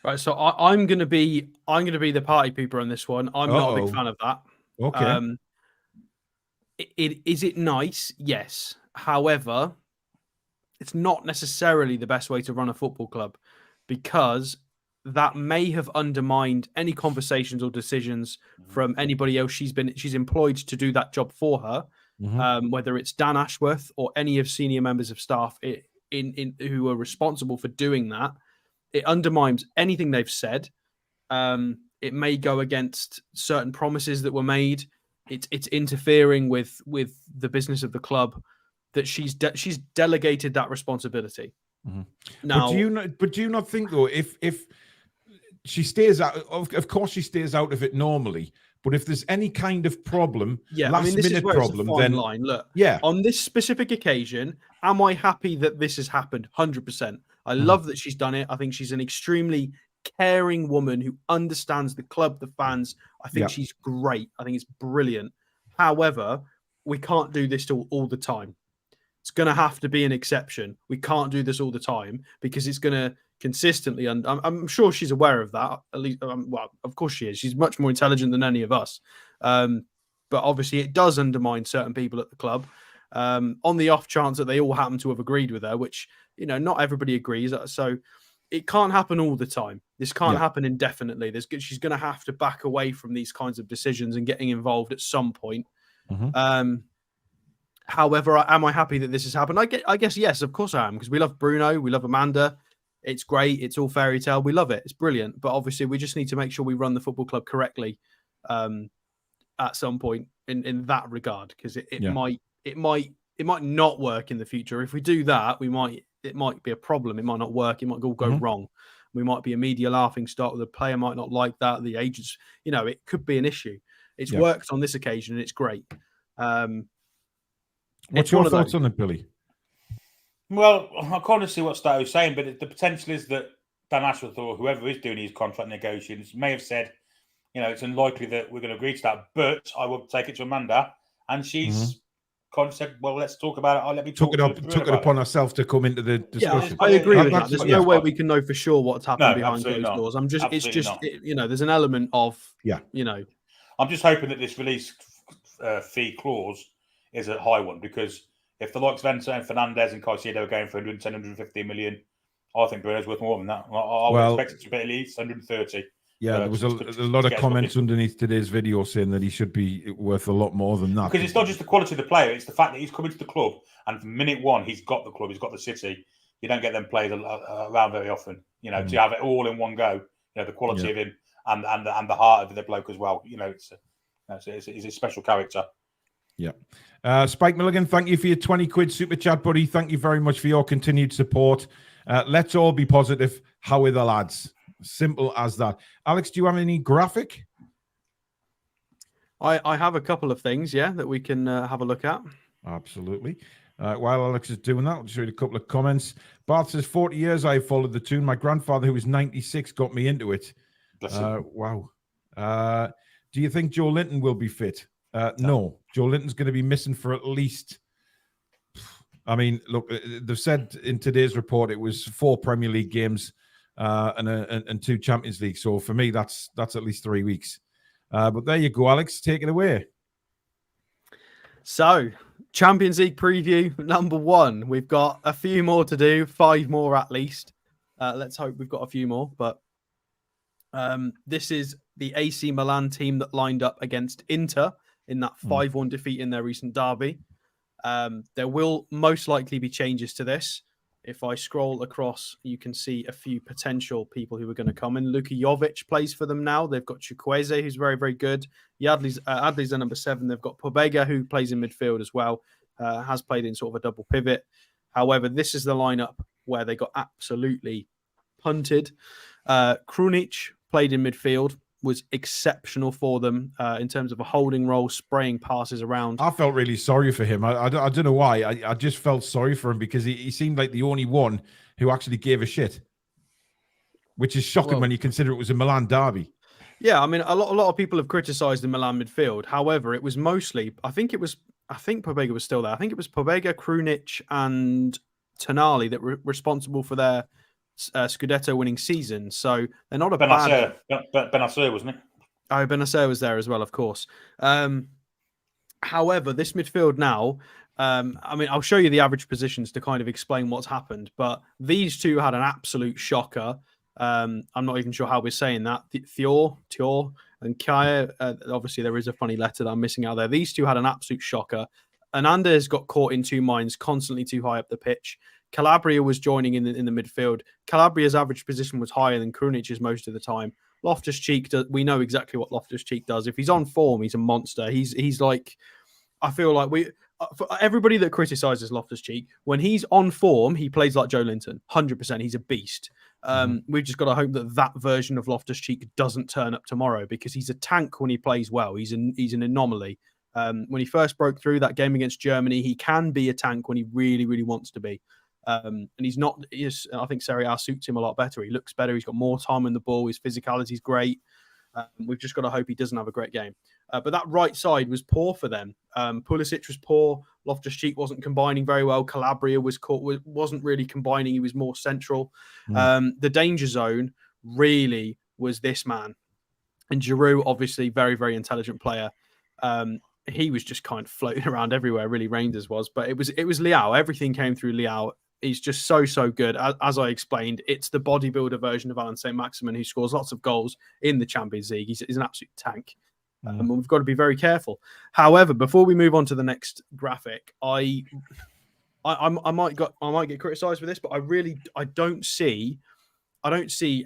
Right, so I'm going to be the party pooper on this one. I'm not a big fan of that. Okay. Is it nice? Yes. However, it's not necessarily the best way to run a football club, because that may have undermined any conversations or decisions from anybody else she's employed to do that job for her, whether it's Dan Ashworth or any of senior members of staff who are responsible for doing that. It undermines anything they've said. It may go against certain promises that were made. It's interfering with the business of the club, that she's delegated that responsibility. Now, but do you not think, though, if she stays out, of course she stays out of it normally, but if there's any kind of problem, last minute problem, then line. Look, yeah, on this specific occasion, am I happy that this has happened? 100%. I love that she's done it. I think she's an extremely caring woman who understands the club, the fans. I think she's great. I think it's brilliant. However, we can't do this all the time. It's going to have to be an exception. We can't do this all the time, because it's going to consistently, and I'm sure she's aware of that. At least, well, of course she is. She's much more intelligent than any of us. But obviously, it does undermine certain people at the club. On the off chance that they all happen to have agreed with her, which, not everybody agrees. So it can't happen all the time. This can't happen indefinitely. She's going to have to back away from these kinds of decisions and getting involved at some point. However, am I happy that this has happened? I guess yes, of course I am, because we love Bruno, we love Amanda. It's great. It's all fairy tale. We love it. It's brilliant. But obviously, we just need to make sure we run the football club correctly at some point in that regard, because it might not work in the future. If we do that, it might be a problem. It might not work. It might all go wrong. We might be a media laughing stock. The player might not like that. The agents, it could be an issue. It's worked on this occasion, and it's great. What's your thoughts on it, Billy? Well, I kind of see what Stato's saying, but the potential is that Dan Ashworth or whoever is doing these contract negotiations may have said, it's unlikely that we're going to agree to that, but I will take it to Amanda, and she's kind of said, well, let's talk about it. Let me took it upon herself to come into the discussion. I agree with that. There's no way we can know for sure what's happened behind closed doors. There's an element of, I'm just hoping that this release fee clause is a high one, because if the likes of Enzo and Fernandez and Caicedo are going for 110, 150 million, I think Bruno's worth more than that. I would expect it to be at least 130. Yeah, there was a lot of comments underneath today's video saying that he should be worth a lot more than that. Because it's not just the quality of the player, it's the fact that he's coming to the club, and from minute one, he's got the club, he's got the city. You don't get them players around very often, to have it all in one go, the quality of him and the heart of the bloke as well. It's a special character. Yeah. Spike Milligan, thank you for your 20 quid super chat, buddy. Thank you very much for your continued support. Let's all be positive. How are the lads? Simple as that. Alex, do you have any graphic? I have a couple of things, that we can have a look at. Absolutely. While Alex is doing that, I'll show you a couple of comments. Barth says, 40 years I followed the Toon. My grandfather, who was 96, got me into it. Wow. Do you think Joe Linton will be fit? No. Joe Linton's going to be missing for at least... look, they've said in today's report it was 4 Premier League games and 2 Champions League. So for me, that's at least 3 weeks. But there you go, Alex. Take it away. So, Champions League preview number 1. We've got a few more to do, 5 more at least. Let's hope we've got a few more. But this is the AC Milan team that lined up against Inter in that 5-1 defeat in their recent derby. There will most likely be changes to this. If I scroll across, you can see a few potential people who are going to come in. Luka Jovic plays for them now. They've got Chukwueze, who's very, very good. Adley's their number 7. They've got Pobega, who plays in midfield as well. Has played in sort of a double pivot. However, this is the lineup where they got absolutely punted. Krunic played in midfield, was exceptional for them in terms of a holding role, spraying passes around. I felt really sorry for him. I don't know why. I just felt sorry for him because he seemed like the only one who actually gave a shit, which is shocking when you consider it was a Milan derby. Yeah, I mean, a lot of people have criticised the Milan midfield. However, it was mostly, I think Pobega was still there. I think it was Pobega, Krunic, and Tonali that were responsible for their Scudetto winning season. So they're not a bad... Benacer, wasn't it? Oh, Benacer was there as well, of course. However, this midfield now, I mean, I'll show you the average positions to kind of explain what's happened, but these two had an absolute shocker. I'm not even sure how we're saying that. Thior, and Kaya. Obviously, there is a funny letter that I'm missing out there. These two had an absolute shocker. Hernandez got caught in two minds, constantly too high up the pitch. Calabria was joining in the midfield. Calabria's average position was higher than Krunic's most of the time. Loftus-Cheek, we know exactly what Loftus-Cheek does. If he's on form, he's a monster. He's like, I feel like for everybody that criticizes Loftus-Cheek, when he's on form, he plays like Joe Linton, 100%. He's a beast. We've just got to hope that version of Loftus-Cheek doesn't turn up tomorrow because he's a tank when he plays well. He's an anomaly. When he first broke through that game against Germany, he can be a tank when he really, really wants to be. And he's not. I think Serie A suits him a lot better. He looks better. He's got more time on the ball. His physicality is great. We've just got to hope he doesn't have a great game. But that right side was poor for them. Pulisic was poor. Loftus-Cheek wasn't combining very well. Calabria wasn't really combining. He was more central. The danger zone really was this man. And Giroud, obviously, very, very intelligent player. He was just kind of floating around everywhere, really, Reinders was. But it was Leao. Everything came through Leao. He's just so good. As I explained, it's the bodybuilder version of Alan Saint-Maximin who scores lots of goals in the Champions League. He's an absolute tank. And we've got to be very careful. However, before we move on to the next graphic, I might get criticised for this, but I don't see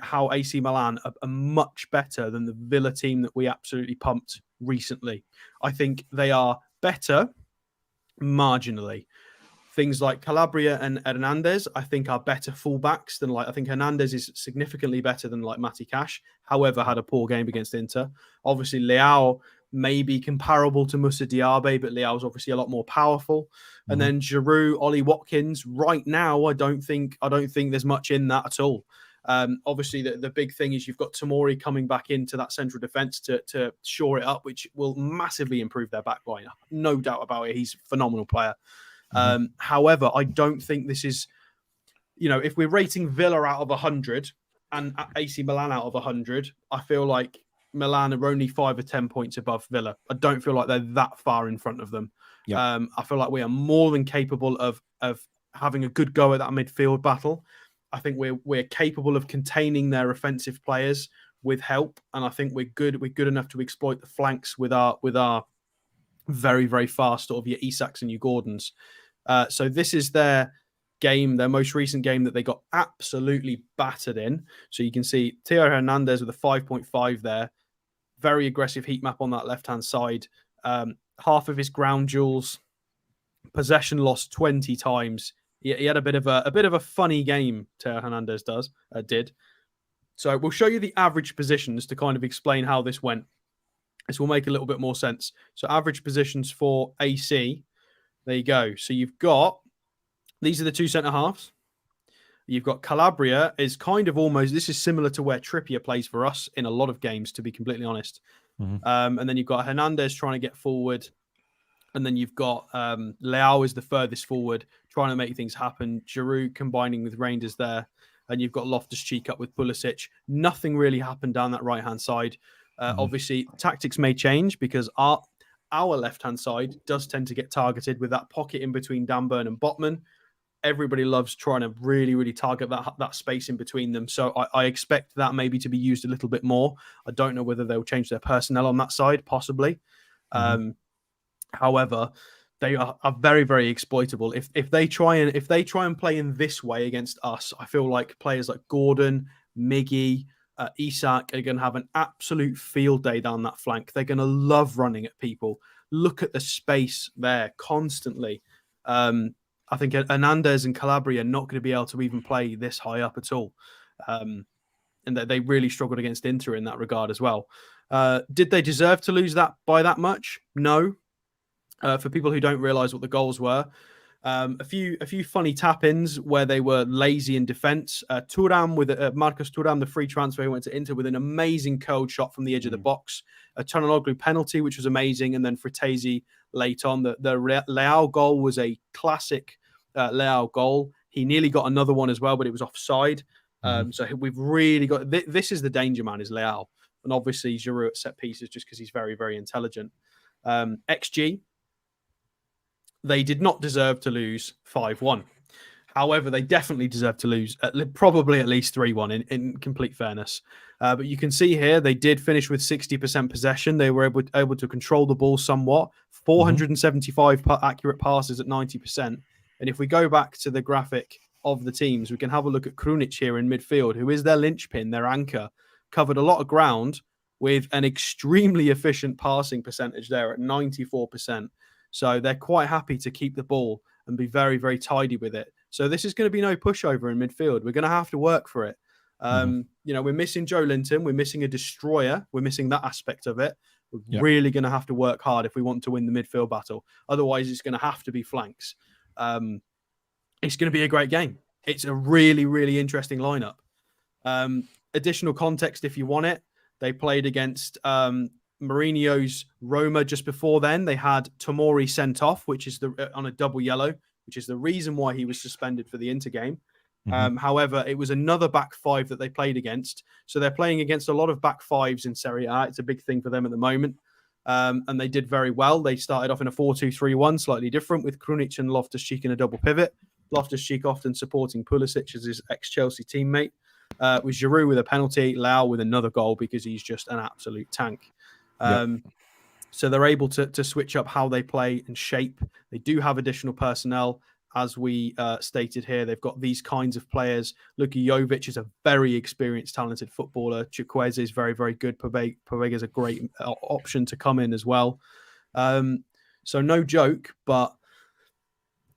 how AC Milan are much better than the Villa team that we absolutely pumped recently. I think they are better marginally. Things like Calabria and Hernandez, I think, are better fullbacks than I think Hernandez is significantly better than Matty Cash. However, had a poor game against Inter. Obviously, Leao may be comparable to Moussa Diaby, but Leao's obviously a lot more powerful. And then Giroud, Ollie Watkins. Right now, I don't think there's much in that at all. Obviously, the big thing is you've got Tomori coming back into that central defence to shore it up, which will massively improve their back line. No doubt about it. He's a phenomenal player. However, I don't think this is, if we're rating Villa out of 100 and AC Milan out of 100, I feel like Milan are only 5 or 10 points above Villa. I don't feel like they're that far in front of them. Yeah. I feel like we are more than capable of having a good go at that midfield battle. I think we're capable of containing their offensive players with help, and I think we're good enough to exploit the flanks with our very, very fast sort of your Isaks and your Gordons. So this is their game, their most recent game that they got absolutely battered in. So you can see Theo Hernandez with a 5.5 there. Very aggressive heat map on that left-hand side. Half of his ground duels, possession lost 20 times. He had a bit of a funny game, Theo Hernandez did. So we'll show you the average positions to kind of explain how this went. This will make a little bit more sense. So average positions for AC. There you go. So you've got, these are the two centre halves. You've got Calabria is kind of almost, this is similar to where Trippier plays for us in a lot of games, to be completely honest. And then you've got Hernandez trying to get forward. And then you've got Leao is the furthest forward, trying to make things happen. Giroud combining with Reinders there. And you've got Loftus-Cheek up with Pulisic. Nothing really happened down that right-hand side. Obviously, tactics may change because our left-hand side does tend to get targeted with that pocket in between Danburn and Botman. Everybody loves trying to really, really target that space in between them. So I expect that maybe to be used a little bit more. I don't know whether they'll change their personnel on that side, possibly. However, they are very, very exploitable. If they try and play in this way against us, I feel like players like Gordon, Miggy, Isak are going to have an absolute field day down that flank. They're going to love running at people. Look at the space there constantly. I think Hernandez and Calabria are not going to be able to even play this high up at all. And that they really struggled against Inter in that regard as well. Did they deserve to lose that by that much? No. For people who don't realise what the goals were, a few funny tap-ins where they were lazy in defence. Thuram with Marcus Thuram, the free transfer, who went to Inter with an amazing curled shot from the edge of the box. A Çalhanoğlu penalty, which was amazing, and then Fratesi late on. The Leao goal was a classic Leao goal. He nearly got another one as well, but it was offside. So we've really got this is the danger man is Leao, and obviously Giroud at set pieces just because he's very, very intelligent. XG, they did not deserve to lose 5-1. However, they definitely deserve to lose probably at least 3-1 in complete fairness. But you can see here they did finish with 60% possession. They were able to control the ball somewhat. 475 accurate passes at 90%. And if we go back to the graphic of the teams, we can have a look at Krunic here in midfield, who is their linchpin, their anchor, covered a lot of ground with an extremely efficient passing percentage there at 94%. So they're quite happy to keep the ball and be very, very tidy with it. So this is going to be no pushover in midfield. We're going to have to work for it. We're missing Joe Linton. We're missing a destroyer. We're missing that aspect of it. We're really going to have to work hard if we want to win the midfield battle. Otherwise, it's going to have to be flanks. It's going to be a great game. It's a really, really interesting lineup. Additional context, if you want it, they played against Mourinho's Roma just before then. They had Tomori sent off, which is on a double yellow, which is the reason why he was suspended for the Inter game. However, it was another back five that they played against. So they're playing against a lot of back fives in Serie A. It's a big thing for them at the moment. And they did very well. They started off in a 4-2-3-1, slightly different, with Krunic and Loftus-Cheek in a double pivot. Loftus-Cheek often supporting Pulisic as his ex-Chelsea teammate. With Giroud with a penalty, Leao with another goal because he's just an absolute tank. So they're able to switch up how they play and shape. They do have additional personnel. As we stated here, they've got these kinds of players. Luka Jovic is a very experienced, talented footballer. Chukwueze is very, very good. Pobega is a great option to come in as well. So no joke, but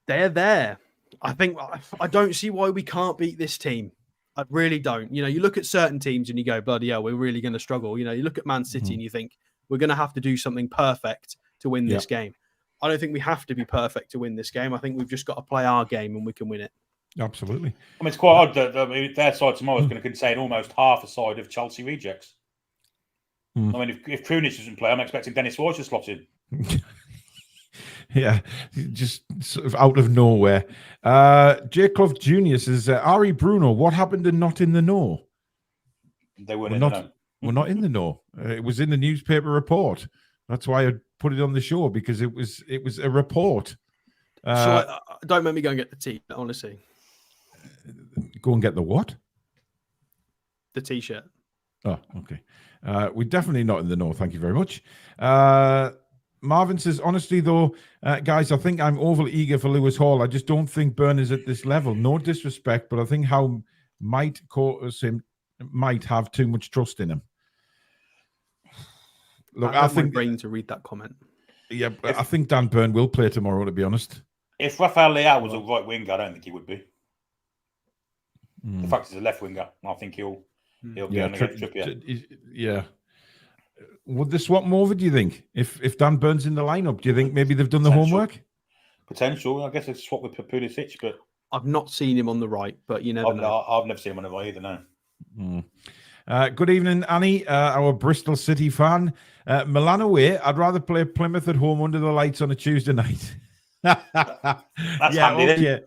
they're there. I don't see why we can't beat this team. I really don't. You look at certain teams and you go, bloody hell, we're really going to struggle. You look at Man City and you think, we're going to have to do something perfect to win this game. I don't think we have to be perfect to win this game. I think we've just got to play our game and we can win it. Absolutely. I mean, it's quite odd that their side tomorrow is going to contain almost half a side of Chelsea rejects. I mean, if Krunic doesn't play, I'm expecting Dennis Wise to slot in. Yeah, just sort of out of nowhere. J. Clough Jr. says, Ari Bruno, what happened to not in the know? They weren't in the know. We're not in the know. It was in the newspaper report. That's why I put it on the show, because it was a report. Don't make me go and get the tea, honestly. Go and get the what? The T-shirt. Oh, okay. We're definitely not in the know. Thank you very much. Marvin says, honestly, though, guys, I think I'm overly eager for Lewis Hall. I just don't think Burn is at this level. No disrespect, but I think how might cause him might have too much trust in him. Look, I think brain to read that comment. Yeah, I think Dan Burn will play tomorrow, to be honest. If Rafael Leao was a right winger, I don't think he would be. The fact he's a left winger, I think he'll be on against Trippier. Yeah. Would they swap him over, do you think? If Dan Burn's in the lineup, do you think maybe they've done the homework? Potential. I guess they swap with Pulisic, but I've not seen him on the right, but you never know. I've never seen him on the right either, no. Good evening, Annie, our Bristol City fan. Milan away. I'd rather play Plymouth at home under the lights on a Tuesday night. That's handy, okay.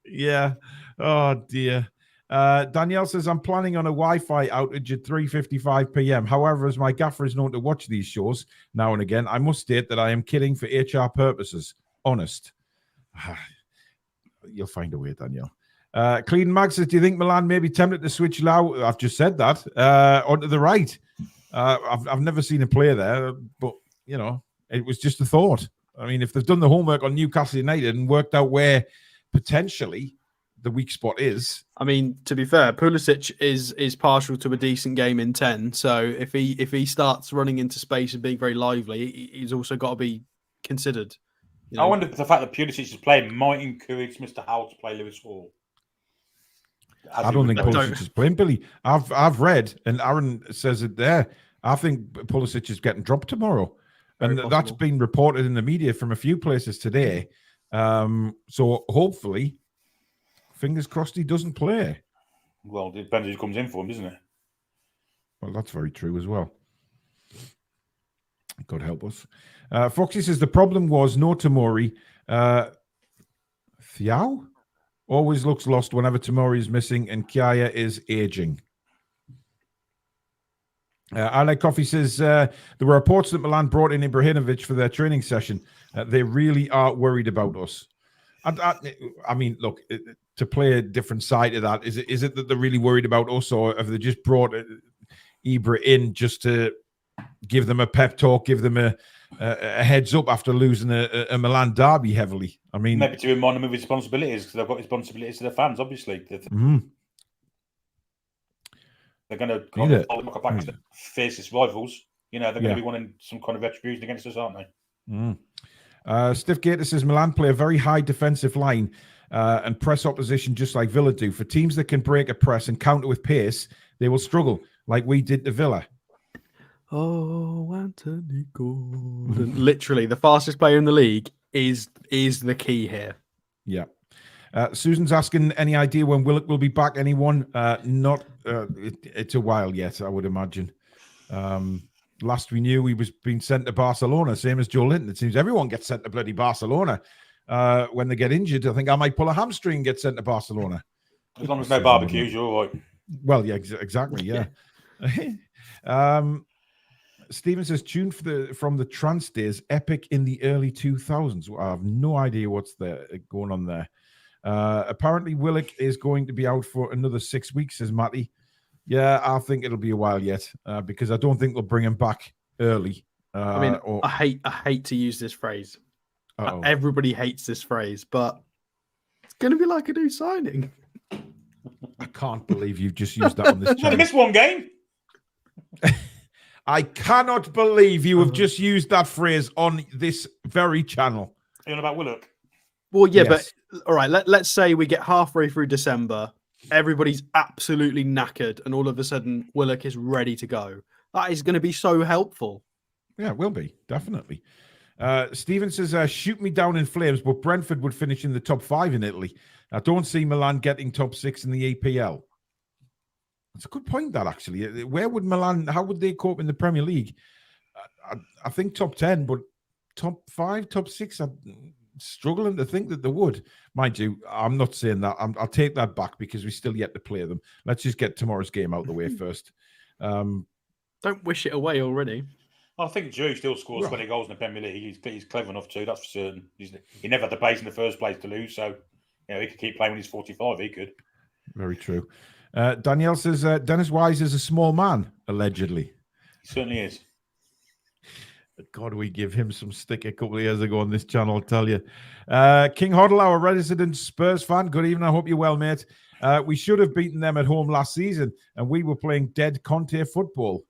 Yeah. Oh, dear. Danielle says, I'm planning on a Wi-Fi outage at 3:55 p.m. However, as my gaffer is known to watch these shows now and again, I must state that I am kidding for HR purposes. Honest. You'll find a way, Danielle. Clean Mag says, do you think Milan may be tempted to switch Lau? I've just said that. Onto the right. I've never seen a player there, but, it was just a thought. I mean, if they've done the homework on Newcastle United and worked out where potentially the weak spot is. I mean, to be fair, Pulisic is partial to a decent game in 10. So if he starts running into space and being very lively, he's also got to be considered. You know? I wonder if the fact that Pulisic is playing might encourage Mr. Howe to play Lewis Hall. I don't think Pulisic is playing, Billy. I've read, and Aaron says it there. I think Pulisic is getting dropped tomorrow, and that's been reported in the media from a few places today. So hopefully, fingers crossed, he doesn't play. Well, it depends who comes in for him, doesn't it? Well, that's very true as well. God help us. Foxy says the problem was no Tomori. Thiao always looks lost whenever Tomori is missing, and Kaya is aging. I Like Coffee says there were reports that Milan brought in Ibrahimovic for their training session. They really are worried about us. I mean, look, to play a different side of that, is it that they're really worried about us, or have they just brought Ibra in just to give them a pep talk, give them a heads up after losing a Milan derby heavily? I mean, maybe to remind them of responsibilities, because they've got responsibilities to their fans, obviously. They're going to look back to the fiercest rivals. You know, they're going to be wanting some kind of retribution against us, aren't they? Stiff Gator says Milan play a very high defensive line and press opposition just like Villa do. For teams that can break a press and counter with pace, they will struggle like we did to Villa. Oh, Anthony Gordon. Literally, the fastest player in the league is the key here. Yeah. Susan's asking, any idea when Willock will be back? Anyone? Not. It's a while yet, I would imagine. Last we knew, he was being sent to Barcelona, same as Joe Linton. It seems everyone gets sent to bloody Barcelona when they get injured. I think I might pull a hamstring and get sent to Barcelona. As long as no barbecues, you're all right. Well, yeah, exactly, yeah. Stephen says, tune from the trance days, epic in the early 2000s. I have no idea what's going on there. Apparently, Willock is going to be out for another 6 weeks, says Matty. Yeah, I think it'll be a while yet because I don't think they'll bring him back early. I mean, I hate to use this phrase. Everybody hates this phrase, but it's going to be like a new signing. I can't believe you've just used that on this channel. I missed one game. I cannot believe you have just used that phrase on this very channel. Are you on about Willock? Well, yeah, yes. But all right, let's say we get halfway through December, everybody's absolutely knackered, and all of a sudden Willock is ready to go. That is going to be so helpful. Yeah, it will be, definitely. Steven says, shoot me down in flames, but Brentford would finish in the top 5 in Italy. I don't see Milan getting top 6 in the EPL. That's a good point, that, actually. Where would Milan, how would they cope in the Premier League? I think top 10, but top 5, top 6, I'm struggling to think that they would. Mind you, I'm not saying that. I'll take that back because we still yet to play them. Let's just get tomorrow's game out of the way first. Don't wish it away already. I think Drew still scores 20 goals in the Premier League. He's clever enough to, that's for certain. He never had the pace in the first place to lose, so he could keep playing when he's 45. He could. Very true. Danielle says Dennis Wise is a small man, allegedly. He certainly is. God, we give him some stick a couple of years ago on this channel, I'll tell you. King Hoddle, our resident Spurs fan. Good evening. I hope you're well, mate. We should have beaten them at home last season, and we were playing dead Conte football.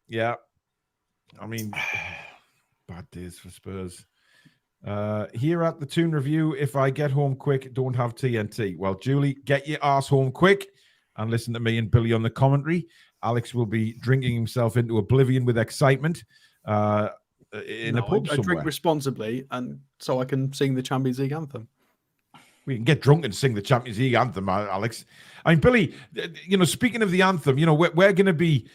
Yeah. I mean, bad days for Spurs. Here at the Toon Review, if I get home quick, don't have TNT. Well, Julie, get your ass home quick and listen to me and Billy on the commentary. Alex will be drinking himself into oblivion with excitement in a pub somewhere. I drink responsibly, and so I can sing the Champions League anthem. We can get drunk and sing the Champions League anthem, Alex. I mean, Billy, speaking of the anthem, we're going to be,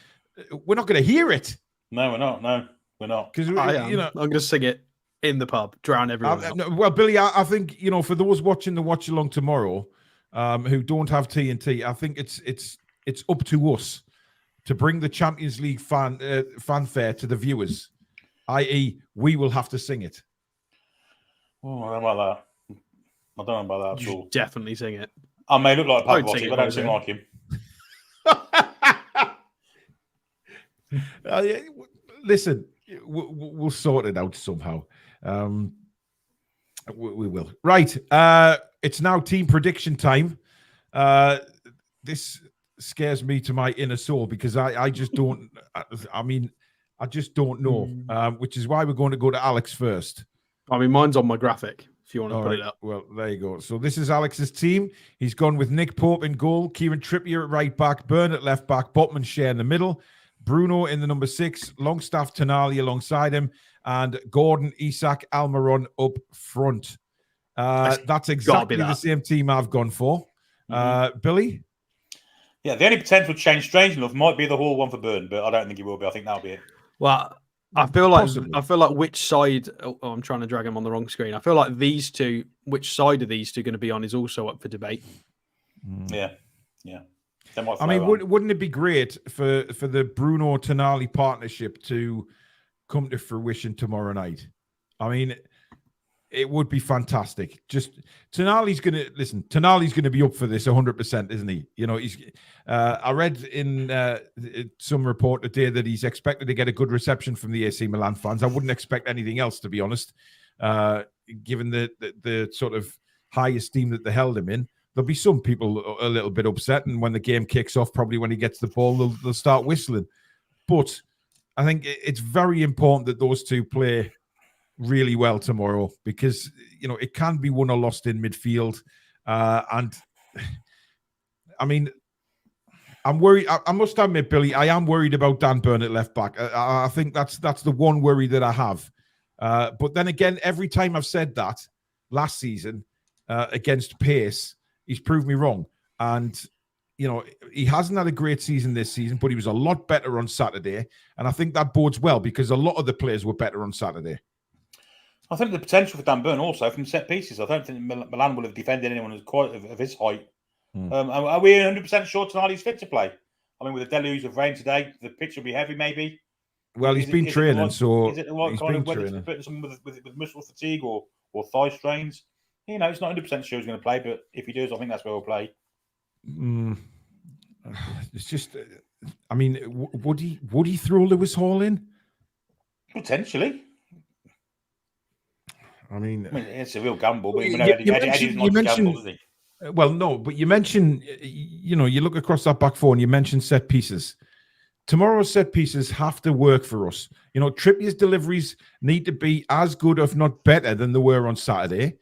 we're not going to hear it. No, we're not. No, we're not. Because I'm going to sing it in the pub, drown everyone out. Well, Billy, I think for those watching the watch along tomorrow, who don't have TNT, I think it's up to us to bring the Champions League fanfare to the viewers, i.e., we will have to sing it. Oh, I don't know about that. I don't know about that at all. Definitely sing it. I may look like Pavarotti, but I don't sing like him. Listen, we'll sort it out somehow. We will. Right. It's now team prediction time. This scares me to my inner soul because I just don't. I just don't know. Which is why we're going to go to Alex first. I mean, mine's on my graphic. If you want to All put right. it up. Well, there you go. So this is Alex's team. He's gone with Nick Pope in goal, Kieran Trippier at right back, Byrne at left back, Botman Shea in the middle, Bruno in the number 6, Longstaff Tonali alongside him, and Gordon, Isak, Almiron up front. That's exactly the same team I've gone for. Billy? Yeah, the only potential change, strange enough, might be the Hall one for Burn, but I don't think it will be. I think that'll be it. Well, I feel like which side? Oh, I'm trying to drag him on the wrong screen. I feel like these two, which side are these two going to be on, is also up for debate. Yeah. I mean, wouldn't it be great for the Bruno Tonali partnership to come to fruition tomorrow night? I mean, it would be fantastic. Just Tonali's going to be up for this 100%, isn't he? You know, I read in some report today that he's expected to get a good reception from the AC Milan fans. I wouldn't expect anything else, to be honest, given the sort of high esteem that they held him in. There'll be some people a little bit upset, and when the game kicks off, probably when he gets the ball, they'll start whistling. But I think it's very important that those two play really well tomorrow, because it can be won or lost in midfield, and I mean, I'm worried. I must admit, Billy, I am worried about Dan Burn at left back. I think that's the one worry that I have. But then again, every time I've said that last season against pace, he's proved me wrong. And he hasn't had a great season this season, but he was a lot better on Saturday, and I think that bodes well because a lot of the players were better on Saturday. I think the potential for Dan Burn also from set pieces. I don't think Milan will have defended anyone who's quite of his height. Are we 100% sure Tonali's fit to play? I mean, with a deluge of rain today, the pitch will be heavy, maybe. Well, he's been training, so is it the right kind of weather to put someone with muscle fatigue or thigh strains? It's not 100% sure he's going to play, but if he does, I think that's where he'll play. It's just, I mean, would he throw Lewis Hall in? Potentially. I mean, it's a real gamble. But you mentioned, well, no, but you mentioned, you look across that back four and you mentioned set pieces. Tomorrow's set pieces have to work for us. Trippier's deliveries need to be as good, if not better, than they were on Saturday.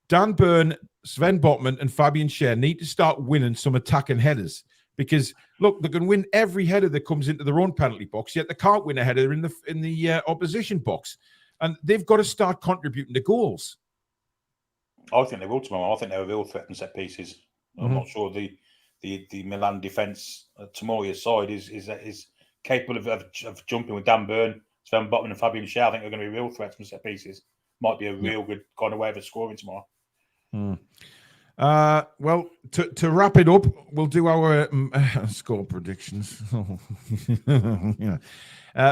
Dan Burn, Sven Botman, and Fabian Schär need to start winning some attacking headers, because look, they can win every header that comes into their own penalty box, yet they can't win a header in the opposition box. And they've got to start contributing to goals. I think they will tomorrow. I think they will threaten set pieces. I'm not sure the Milan defence tomorrow's side is capable of jumping with Dan Burn, Sven Botman, and Fabian Schär. I think they're going to be real threats from set pieces. Might be a real good kind of way of scoring tomorrow. Well, to wrap it up, we'll do our score predictions.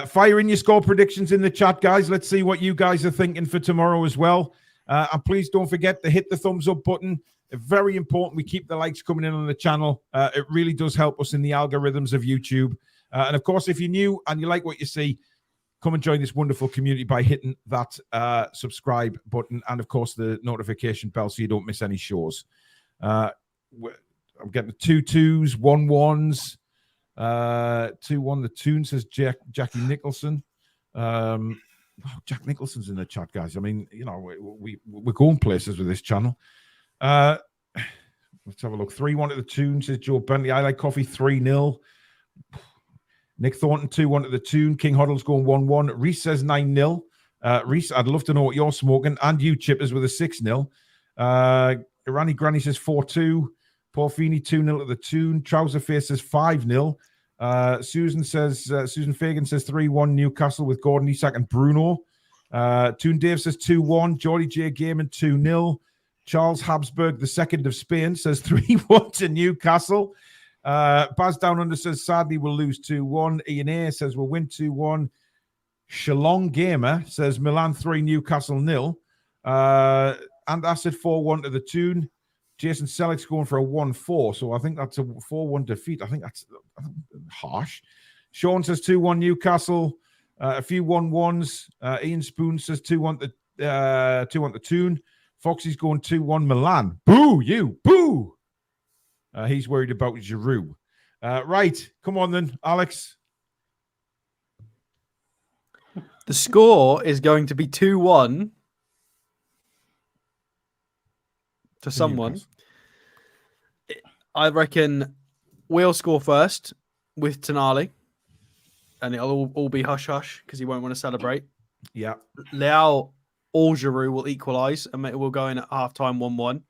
Fire in your score predictions in the chat, guys. Let's see what you guys are thinking for tomorrow as well. And please don't forget to hit the thumbs up button. Very important we keep the likes coming in on the channel. It really does help us in the algorithms of YouTube. And of course, if you're new and you like what you see, come and join this wonderful community by hitting that subscribe button and, of course, the notification bell so you don't miss any shows. I'm getting 2-2s, 1-1s, 2-1. The Toon says Jackie Nicholson. Jack Nicholson's in the chat, guys. I mean, we're going places with this channel. Let's have a look. 3-1 to the Toon, says Joe Bentley. I like coffee 3-0. Nick Thornton 2-1 to the Toon. King Hoddle's going 1-1. Reese says 9-0. Reese, I'd love to know what you're smoking. And you, Chippers, with a 6-0. Irani Granny says 4-2. Paul Feeney 2-0 to the Toon. Trouser Face says 5-0. Susan Fagan says 3-1 Newcastle with Gordon, Isak, and Bruno. Toon Dave says 2-1. Geordie J Gaiman 2-0. Charles Habsburg, the second of Spain, says 3-1 to Newcastle. Baz Down Under says sadly we'll lose 2-1. Ian A says we'll win 2-1. Shalong Gamer says Milan 3, Newcastle 0. And Acid 4-1 to the Toon. Jason Selleck's going for a 1-4, so I think that's a 4-1 defeat. I think that's harsh. Sean says 2-1 Newcastle. A few 1-1s. Ian Spoon says 2-1 to Toon. Foxy's going 2-1 Milan. Boo, you, boo. He's worried about Giroud. Right, come on then, Alex. The score is going to be 2-1 to someone. I reckon we'll score first with Tonali, and it'll all be hush-hush because he won't want to celebrate. Yeah. Leao or Giroud will equalise, and we'll go in at half-time 1-1.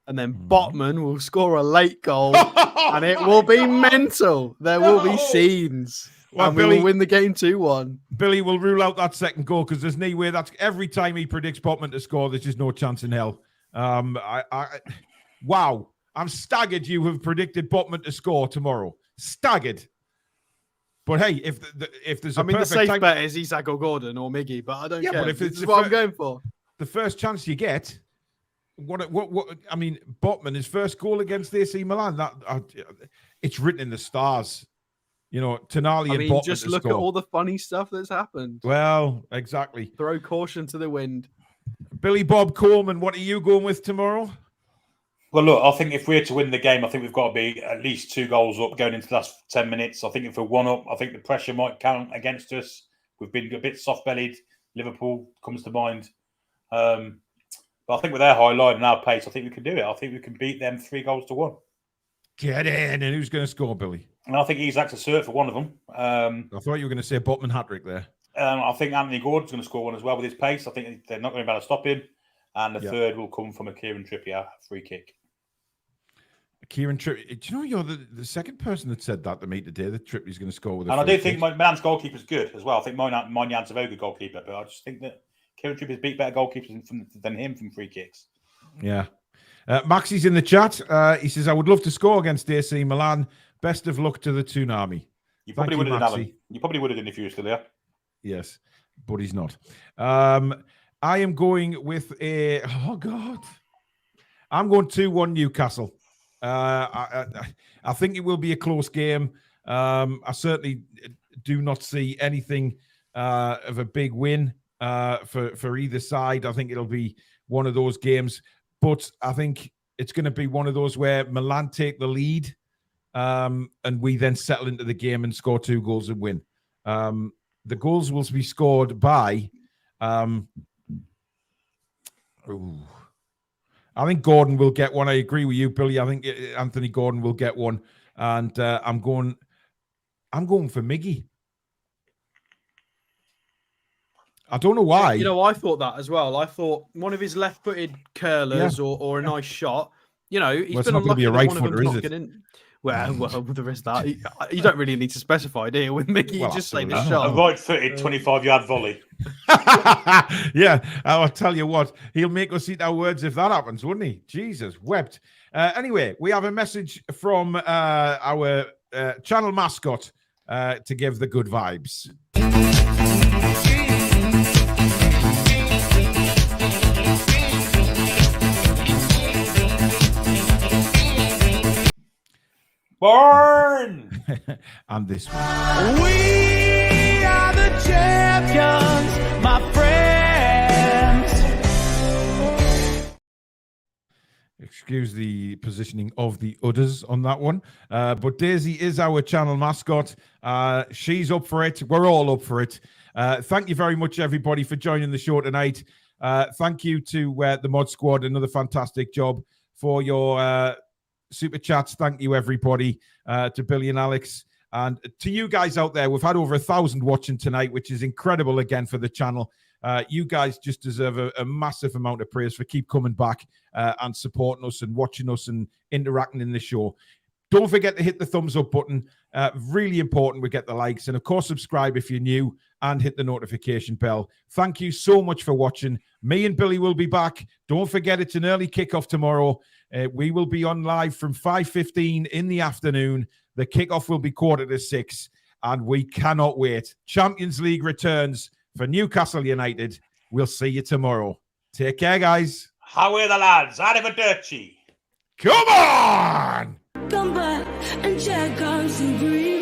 And then Botman will score a late goal, and it will be mental. There will be scenes. Well, and Billy, we will win the game 2-1. Billy will rule out that second goal because there's no way. That's every time he predicts Botman to score, there's just no chance in hell. Wow. I'm staggered you have predicted Botman to score tomorrow. Staggered. But hey, if there's a the safe bet is Isak or Gordon or Miggy, but I don't care. But if it's what I'm going for. The first chance you get, Botman, his first goal against AC Milan, it's written in the stars. You know, Tonali and Botman just to look score. at all the funny stuff that's happened. Well, exactly. Throw caution to the wind. Billy Bob Coleman, what are you going with tomorrow? Well, look, I think if we're to win the game, I think we've got to be at least 2 goals up going into the last 10 minutes. I think if we're 1 up, I think the pressure might count against us. We've been a bit soft-bellied. Liverpool comes to mind. But I think with their high line and our pace, I think we can do it. I think we can beat them 3-1. Get in. And who's going to score, Billy? And I think Isak's a cert for one of them. I thought you were going to say Botman hat-trick there. I think Anthony Gordon's going to score one as well with his pace. I think they're not going to be able to stop him. And the third will come from a Kieran Trippier free kick. Kieran Trippier. Do you know you're the second person that said that to me today, that Trippier's going to score with a And I free do think Milan's goalkeeper's good as well. I think Moynihan's a very good goalkeeper, but I just think that Kieran Trippier's beat better goalkeepers than him from free kicks. Yeah. Maxi's in the chat. He says, I would love to score against AC Milan. Best of luck to the Toon army. You probably would have done, Alan. You probably would have done if you were still there. Yes, but he's not. I am going with I'm going 2-1 Newcastle. I think it will be a close game. I certainly do not see anything of a big win for either side. I think it'll be one of those games, but I think it's going to be one of those where Milan take the lead, and we then settle into the game and score 2 goals and win. The goals will be scored by I think Gordon will get one. I agree with you, Billy. I think Anthony Gordon will get one, and I'm going for Miggy. I don't know why. You know, I thought that as well. I thought one of his left-footed curlers or a nice shot. You know, he's been not going to be a right footer, is it? Well, the rest of that, you don't really need to specify, do you? With Mickey, you just say the shot. A right-footed 25-yard volley. Yeah, I'll tell you what, he'll make us eat our words if that happens, wouldn't he? Jesus, wept. Anyway, we have a message from our channel mascot to give the good vibes. Born! And this one. We are the champions, my friends. Excuse the positioning of the udders on that one. But Daisy is our channel mascot. She's up for it. We're all up for it. Thank you very much, everybody, for joining the show tonight. Thank you to the Mod Squad. Another fantastic job for your super chats. Thank you, everybody, to Billy and Alex, and to you guys out there. We've had over 1,000 watching tonight, which is incredible again for the channel. You guys just deserve a massive amount of praise for keep coming back and supporting us and watching us and interacting in the show. Don't forget to hit the thumbs up button. Really important we get the likes, and of course subscribe if you're new and hit the notification bell. Thank you so much for watching. Me and Billy will be back. Don't forget, it's an early kickoff tomorrow. We will be on live from 5:15 in the afternoon. The kickoff will be 5:45, and we cannot wait. Champions League returns for Newcastle United. We'll see you tomorrow. Take care, guys. How are the lads? Arrivederci. Come on! Come back and check out some green.